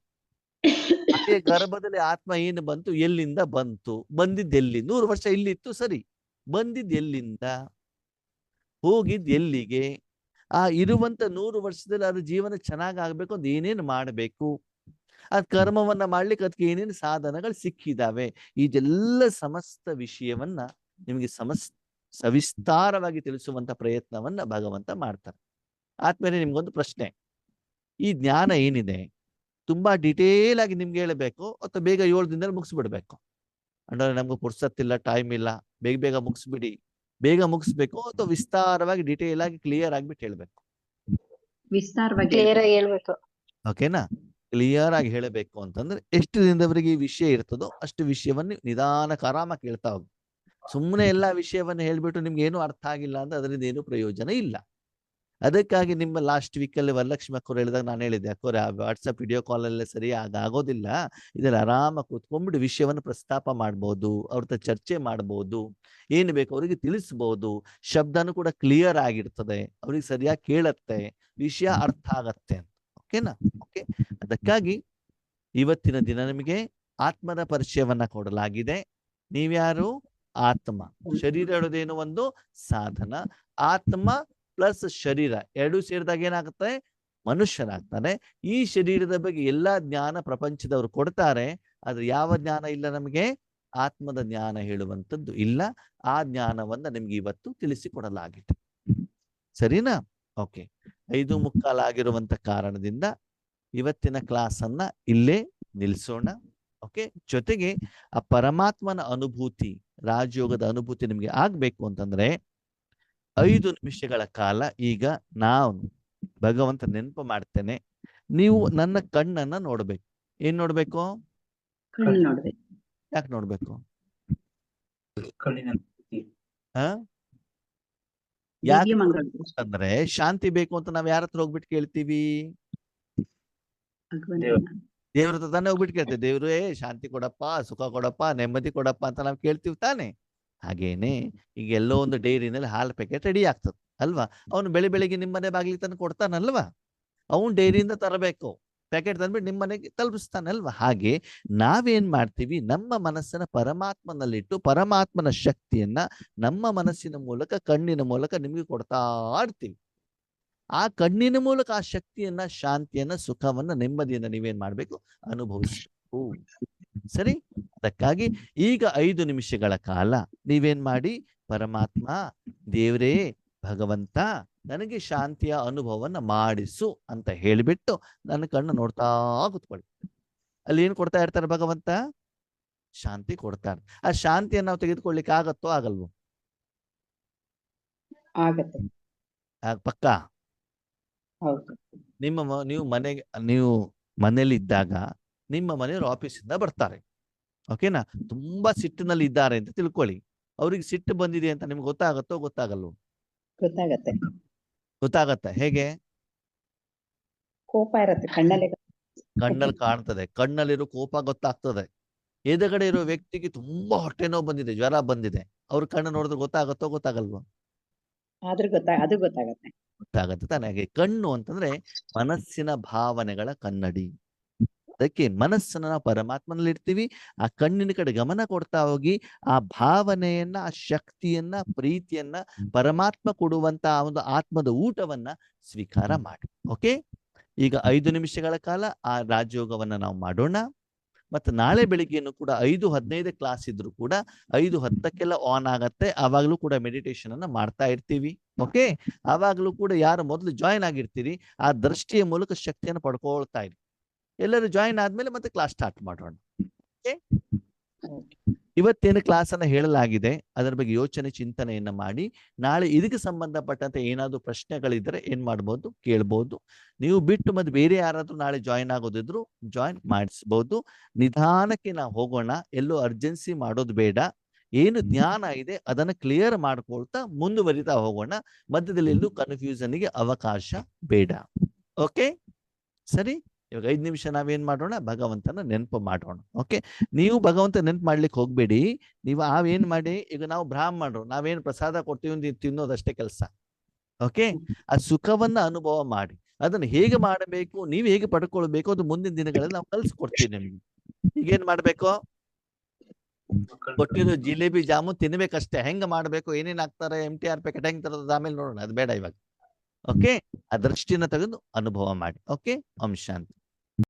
Speaker 1: ಅದೇ ಗರ್ಭದಲ್ಲಿ ಆತ್ಮ ಏನು ಬಂತು? ಎಲ್ಲಿಂದ ಬಂತು? ಬಂದಿದ್ದು ಎಲ್ಲಿ? 100 ವರ್ಷ ಇಲ್ಲಿತ್ತು, ಸರಿ. ಬಂದಿದ್ದು ಎಲ್ಲಿಂದ? ಹೋಗಿದ್ ಎಲ್ಲಿಗೆ? ಆ ಇರುವಂತ 100 ವರ್ಷದಲ್ಲಿ ಅದ್ರ ಜೀವನ ಚೆನ್ನಾಗಾಗ್ಬೇಕು ಅಂತ ಏನೇನು ಮಾಡಬೇಕು? ಅದ್ ಕರ್ಮವನ್ನ ಮಾಡ್ಲಿಕ್ಕೆ ಅದಕ್ಕೆ ಏನೇನು ಸಾಧನಗಳು ಸಿಕ್ಕಿದಾವೆ? ಇದೆಲ್ಲ ಸಮಸ್ತ ವಿಷಯವನ್ನ ನಿಮಗೆ ಸವಿಸ್ತಾರವಾಗಿ ತಿಳಿಸುವಂತ ಪ್ರಯತ್ನವನ್ನ ಭಗವಂತ ಮಾಡ್ತಾರೆ. ಆದ್ಮೇಲೆ ನಿಮ್ಗೊಂದು ಪ್ರಶ್ನೆ, ಈ ಜ್ಞಾನ ಏನಿದೆ ತುಂಬಾ ಡಿಟೇಲ್ ಆಗಿ ನಿಮ್ಗೆ ಹೇಳಬೇಕು ಅಥವಾ ಬೇಗ 7 ದಿನದಲ್ಲಿ ಮುಗಿಸ್ಬಿಡ್ಬೇಕು? ಅಂದ್ರೆ ನಮ್ಗೆ ಪುರ್ಸತ್ತಿಲ್ಲ, ಟೈಮ್ ಇಲ್ಲ, ಬೇಗ ಬೇಗ ಮುಗಿಸ್ಬಿಡಿ, ಬೇಗ ಮುಗಿಸ್ಬೇಕು ಅಥವಾ ವಿಸ್ತಾರವಾಗಿ ಡಿಟೇಲ್ ಆಗಿ ಕ್ಲಿಯರ್ ಆಗ್ಬಿಟ್ಟು ಹೇಳ್ಬೇಕು?
Speaker 2: ವಿಸ್ತಾರವಾಗಿ
Speaker 4: ಕ್ಲಿಯರ್ ಆಗಿ ಹೇಳ್ಬೇಕು.
Speaker 1: ಓಕೆನಾ? ಕ್ಲಿಯರ್ ಆಗಿ ಹೇಳಬೇಕು ಅಂತಂದ್ರೆ ಎಷ್ಟು ದಿನದವರೆಗೆ ಈ ವಿಷಯ ಇರ್ತದೋ ಅಷ್ಟು ವಿಷಯವನ್ನು ನಿಧಾನಕ್ಕೆ ಆರಾಮಾಗಿ ಕೇಳ್ತಾ ಹೋಗಿ. ಸುಮ್ಮನೆ ಎಲ್ಲಾ ವಿಷಯವನ್ನು ಹೇಳ್ಬಿಟ್ಟು ನಿಮ್ಗೆ ಏನು ಅರ್ಥ ಆಗಿಲ್ಲ ಅಂದ್ರೆ ಅದರಿಂದ ಏನು ಪ್ರಯೋಜನ ಇಲ್ಲ. ಅದಕ್ಕಾಗಿ ನಿಮ್ಮ ಲಾಸ್ಟ್ ವೀಕಲ್ಲಿ ವರಲಕ್ಷ್ಮಿ ಅಕ್ಕವ್ರು ಹೇಳಿದಾಗ ನಾನು ಹೇಳಿದ್ದೆ, ಅಕ್ಕವ್ರೆ ಆ ವಾಟ್ಸಪ್ ವಿಡಿಯೋ ಕಾಲಲ್ಲೇ ಸರಿ ಆಗೋದಿಲ್ಲ, ಇದರಲ್ಲಿ ಆರಾಮಾಗಿ ಕೂತ್ಕೊಂಡ್ಬಿಟ್ಟು ವಿಷಯವನ್ನು ಪ್ರಸ್ತಾಪ ಮಾಡ್ಬೋದು, ಅವ್ರ ಚರ್ಚೆ ಮಾಡ್ಬೋದು, ಏನು ಬೇಕು ಅವರಿಗೆ ತಿಳಿಸ್ಬೋದು, ಶಬ್ದನೂ ಕೂಡ ಕ್ಲಿಯರ್ ಆಗಿರ್ತದೆ, ಅವ್ರಿಗೆ ಸರಿಯಾಗಿ ಕೇಳತ್ತೆ, ವಿಷಯ ಅರ್ಥ ಆಗತ್ತೆ ಅಂತ. ಓಕೆನಾ? ಓಕೆ, ಅದಕ್ಕಾಗಿ ಇವತ್ತಿನ ದಿನ ನಿಮಗೆ ಆತ್ಮದ ಪರಿಚಯವನ್ನ ಕೊಡಲಾಗಿದೆ. ನೀವ್ಯಾರು? ಆತ್ಮ. ಶರೀರ ಹೇಳೋದೇನು? ಒಂದು ಸಾಧನ. ಆತ್ಮ ಪ್ಲಸ್ ಶರೀರ ಎರಡು ಸೇರಿದಾಗ ಏನಾಗುತ್ತೆ? ಮನುಷ್ಯನಾಗ್ತಾನೆ. ಈ ಶರೀರದ ಬಗ್ಗೆ ಎಲ್ಲಾ ಜ್ಞಾನ ಪ್ರಪಂಚದವರು ಕೊಡ್ತಾರೆ, ಆದ್ರೆ ಯಾವ ಜ್ಞಾನ ಇಲ್ಲ ನಮಗೆ? ಆತ್ಮದ ಜ್ಞಾನ ಹೇಳುವಂಥದ್ದು ಇಲ್ಲ. ಆ ಜ್ಞಾನವನ್ನ ನಿಮ್ಗೆ ಇವತ್ತು ತಿಳಿಸಿಕೊಡಲಾಗಿದೆ. ಸರಿನಾ? ಓಕೆ, 5:45 ಆಗಿರುವಂತ ಕಾರಣದಿಂದ ಇವತ್ತಿನ ಕ್ಲಾಸ್ ಅನ್ನ ಇಲ್ಲೇ ನಿಲ್ಸೋಣ. ಓಕೆ, ಜೊತೆಗೆ ಆ ಪರಮಾತ್ಮನ ಅನುಭೂತಿ, ರಾಜಯೋಗದ ಅನುಭೂತಿ ನಿಮ್ಗೆ ಆಗ್ಬೇಕು ಅಂತಂದ್ರೆ 5 ನಿಮಿಷಗಳ ಕಾಲ ಈಗ ನಾನು ಭಗವಂತ ನೆನಪು ಮಾಡ್ತೇನೆ. ನೀವು ನನ್ನ ಕಣ್ಣನ್ನ ನೋಡ್ಬೇಕು. ಏನ್ ನೋಡ್ಬೇಕು?
Speaker 2: ಕಣ್ಣು ನೋಡ್ಬೇಕು.
Speaker 1: ಯಾಕೆ ನೋಡ್ಬೇಕು?
Speaker 2: ದಿವ್ಯ
Speaker 1: ಯಾಕೆ
Speaker 2: ಮಂಗಳ
Speaker 1: ಅಂದ್ರೆ ಶಾಂತಿ ಬೇಕು ಅಂತ ನಾವ್ ಯಾರ ಹತ್ರ ಹೋಗ್ಬಿಟ್ಟು ಕೇಳ್ತೀವಿ?
Speaker 2: ಭಗವಂತನ
Speaker 1: ದೇವ್ರ ಹತ್ರ ತಾನೇ ಹೋಗ್ಬಿಟ್ಟು ಕೇಳ್ತೇವೆ, ದೇವ್ರೇ ಶಾಂತಿ ಕೊಡಪ್ಪ, ಸುಖ ಕೊಡಪ್ಪ, ನೆಮ್ಮದಿ ಕೊಡಪ್ಪ ಅಂತ ನಾವು ಕೇಳ್ತೀವಿ ತಾನೆ. ಹಾಗೇನೆ ಈಗ ಎಲ್ಲೋ ಒಂದು ಡೈರಿನಲ್ಲಿ ಹಾಲು ಪ್ಯಾಕೆಟ್ ರೆಡಿ ಆಗ್ತದೆ ಅಲ್ವಾ? ಅವನು ಬೆಳಿಗ್ಗೆ ನಿಮ್ಮನೆ ಬಾಗಿಲಿಗೆ ತಂದು ಕೊಡ್ತಾನಲ್ವಾ? ಅವನು ಡೈರಿಯಿಂದ ತರಬೇಕು, ಪ್ಯಾಕೆಟ್ ತಂದ್ಬಿಟ್ಟು ನಿಮ್ಮನೆಗೆ ತಲುಪಿಸ್ತಾನಲ್ವಾ? ಹಾಗೆ ನಾವೇನ್ ಮಾಡ್ತೀವಿ? ನಮ್ಮ ಮನಸ್ಸನ್ನ ಪರಮಾತ್ಮನಲ್ಲಿಟ್ಟು ಪರಮಾತ್ಮನ ಶಕ್ತಿಯನ್ನ ನಮ್ಮ ಮನಸ್ಸಿನ ಮೂಲಕ, ಕಣ್ಣಿನ ಮೂಲಕ ನಿಮ್ಗೆ ಕೊಡ್ತಾ ಇರ್ತೀವಿ. ಆ ಕಣ್ಣಿನ ಮೂಲಕ ಆ ಶಕ್ತಿಯನ್ನ, ಶಾಂತಿಯನ್ನ, ಸುಖವನ್ನ, ನೆಮ್ಮದಿಯನ್ನ ನೀವೇನ್ ಮಾಡ್ಬೇಕು? ಅನುಭವಿಸ್ಬೇಕು. ಸರಿ? ಅದಕ್ಕಾಗಿ ಈಗ 5 ನಿಮಿಷಗಳ ಕಾಲ ನೀವೇನ್ ಮಾಡಿ? ಪರಮಾತ್ಮ, ದೇವ್ರೇ, ಭಗವಂತ, ನನಗೆ ಶಾಂತಿಯ ಅನುಭವವನ್ನ ಮಾಡಿಸು ಅಂತ ಹೇಳಿಬಿಟ್ಟು ನನ್ನ ಕಣ್ಣು ನೋಡ್ತಾ ಕೂತ್ಕೊಳ್ಳಿ. ಅಲ್ಲಿ ಏನ್ ಕೊಡ್ತಾ ಇರ್ತಾರೆ ಭಗವಂತ? ಶಾಂತಿ ಕೊಡ್ತಾರೆ. ಆ ಶಾಂತಿಯನ್ನು ನಾವು ತೆಗೆದುಕೊಳ್ಳಿಕ್ಕೆ ಆಗತ್ತೋ ಆಗಲ್ವೋ?
Speaker 2: ಆಗತ್ತೆ.
Speaker 1: ಪಕ್ಕ
Speaker 2: ಹೌದು.
Speaker 1: ನೀವು ಮನೇಲಿ ಇದ್ದಾಗ ನಿಮ್ಮ ಮನೆಯವರು ಆಫೀಸಿಂದ ಬರ್ತಾರೆ. ಓಕೆನಾ? ತುಂಬಾ ಸಿಟ್ಟಿನಲ್ಲಿ ಇದ್ದಾರೆ ಅಂತ ತಿಳ್ಕೊಳ್ಳಿ. ಅವ್ರಿಗೆ ಸಿಟ್ಟು ಬಂದಿದೆ ಅಂತ ನಿಮ್ಗೆ ಗೊತ್ತಾಗತ್ತೋ ಗೊತ್ತಾಗಲ್ವೋ?
Speaker 2: ಗೊತ್ತಾಗತ್ತೆ.
Speaker 1: ಗೊತ್ತಾಗತ್ತೆ. ಹೇಗೆ?
Speaker 2: ಕೋಪ ಇರತ್ತೆ ಕಣ್ಣಲ್ಲಿ.
Speaker 1: ಕಣ್ಣಲ್ಲಿ ಕಾಣ್ತದೆ. ಕಣ್ಣಲ್ಲಿರೋ ಕೋಪ ಗೊತ್ತಾಗ್ತದೆ. ಎದುರುಗಡೆ ಇರೋ ವ್ಯಕ್ತಿಗೆ ತುಂಬಾ ಹೊಟ್ಟೆ ನೋವು ಬಂದಿದೆ, ಜ್ವರ ಬಂದಿದೆ, ಅವ್ರ ಕಣ್ಣು ನೋಡಿದ್ರೆ ಗೊತ್ತಾಗತ್ತೋ ಗೊತ್ತಾಗಲ್ವೋ?
Speaker 2: ಅದು ಗೊತ್ತಾಗತ್ತೆ.
Speaker 1: ಗೊತ್ತಾಗತ್ತೆ ತಾನೆ. ಹಾಗೆ ಕಣ್ಣು ಅಂತಂದ್ರೆ ಮನಸ್ಸಿನ ಭಾವನೆಗಳ ಕನ್ನಡಿ. ಅದಕ್ಕೆ ಮನಸ್ಸನ್ನ ನಾವು ಪರಮಾತ್ಮನಲ್ಲಿ ಇಡ್ತೀವಿ. ಆ ಕಣ್ಣಿನ ಕಡೆ ಗಮನ ಕೊಡ್ತಾ ಹೋಗಿ ಆ ಭಾವನೆಯನ್ನ, ಆ ಶಕ್ತಿಯನ್ನ, ಪ್ರೀತಿಯನ್ನ, ಪರಮಾತ್ಮ ಕೊಡುವಂತ ಒಂದು ಆತ್ಮದ ಊಟವನ್ನ ಸ್ವೀಕಾರ ಮಾಡಿ. ಓಕೆ, ಈಗ 5 ನಿಮಿಷಗಳ ಕಾಲ ಆ ರಾಜಯೋಗವನ್ನ ನಾವು ಮಾಡೋಣ. ಮತ್ತೆ ನಾಳೆ ಬೆಳಿಗ್ಗೆನು ಕೂಡ 5:15 ಕ್ಲಾಸ್ ಇದ್ರು ಕೂಡ 5:10 ಆನ್ ಆಗತ್ತೆ. ಆವಾಗ್ಲೂ ಕೂಡ ಮೆಡಿಟೇಷನ್ ಅನ್ನ ಮಾಡ್ತಾ ಇರ್ತೀವಿ. ಓಕೆ, ಆವಾಗ್ಲೂ ಕೂಡ ಯಾರು ಮೊದಲು ಜಾಯಿನ್ ಆಗಿರ್ತೀರಿ ಆ ದೃಷ್ಟಿಯ ಮೂಲಕ ಶಕ್ತಿಯನ್ನು ಪಡ್ಕೊಳ್ತಾ ಇರಿ. ಎಲ್ಲರೂ ಜಾಯಿನ್ ಆದ್ಮೇಲೆ ಮತ್ತೆ ಕ್ಲಾಸ್ ಸ್ಟಾರ್ಟ್ ಮಾಡೋಣ. ಇವತ್ತೇನು ಕ್ಲಾಸ್ ಅನ್ನ ಹೇಳಲಾಗಿದೆ ಅದರ ಬಗ್ಗೆ ಯೋಚನೆ ಚಿಂತನೆಯನ್ನ ಮಾಡಿ ನಾಳೆ ಇದಕ್ಕೆ ಸಂಬಂಧಪಟ್ಟಂತೆ ಏನಾದ್ರು ಪ್ರಶ್ನೆಗಳಿದ್ರೆ ಏನ್ ಮಾಡ್ಬೋದು, ಕೇಳ್ಬೋದು. ನೀವು ಬಿಟ್ಟು ಮತ್ತೆ ಬೇರೆ ಯಾರಾದ್ರೂ ನಾಳೆ ಜಾಯಿನ್ ಆಗೋದಿದ್ರು ಜಾಯಿನ್ ಮಾಡಿಸ್ಬೋದು. ನಿಧಾನಕ್ಕೆ ನಾವು ಹೋಗೋಣ, ಎಲ್ಲೂ ಅರ್ಜೆನ್ಸಿ ಮಾಡೋದು ಬೇಡ. ಏನು ಜ್ಞಾನ ಇದೆ ಅದನ್ನ ಕ್ಲಿಯರ್ ಮಾಡ್ಕೊಳ್ತಾ ಮುಂದುವರಿತಾ ಹೋಗೋಣ. ಮಧ್ಯದಲ್ಲಿ ಎಲ್ಲೂ ಕನ್ಫ್ಯೂಷನ್ಗೆ ಅವಕಾಶ ಬೇಡ. ಓಕೆ, ಸರಿ. ಇವಾಗ 5 ನಿಮಿಷ ನಾವೇನ್ ಮಾಡೋಣ, ಭಗವಂತನ ನೆನಪು ಮಾಡೋಣ. ಓಕೆ, ನೀವು ಭಗವಂತ ನೆನಪು ಮಾಡ್ಲಿಕ್ಕೆ ಹೋಗ್ಬೇಡಿ. ನೀವು ಏನ್ ಮಾಡಿ, ಈಗ ನಾವು ಬ್ರಾಹ್ಮಣರು, ನಾವೇನ್ ಪ್ರಸಾದ ಕೊಡ್ತೀವಿ ತಿನ್ನೋದಷ್ಟೇ ಕೆಲಸ. ಓಕೆ, ಆ ಸುಖವನ್ನ ಅನುಭವ ಮಾಡಿ. ಅದನ್ನ ಹೇಗೆ ಮಾಡಬೇಕು, ನೀವು ಹೇಗೆ ಪಡ್ಕೊಳ್ಬೇಕು ಅದು ಮುಂದಿನ ದಿನಗಳಲ್ಲಿ ನಾವು ಕಲ್ಸ್ಕೊಡ್ತೀವಿ ನಿಮ್ಗೆ. ಈಗೇನ್ ಮಾಡ್ಬೇಕು, ಕೊಟ್ಟಿರೋ ಜಿಲೇಬಿ ಜಾಮೂನ್ ತಿನ್ಬೇಕಷ್ಟೇ. ಹೆಂಗ ಮಾಡ್ಬೇಕು, ಏನೇನ್ ಹಾಕ್ತಾರೆ, MTR ಪ್ಯಾಕೆಟ್ ಹೆಂಗ್ ತರೋದು ಆಮೇಲೆ ನೋಡೋಣ, ಅದು ಬೇಡ ಇವಾಗ. ಓಕೆ, ಆ ದೃಷ್ಟಿನ ತೆಗೆದು ಅನುಭವ ಮಾಡಿ. ಓಕೆ, ಓಂ ಶಾಂತಿ.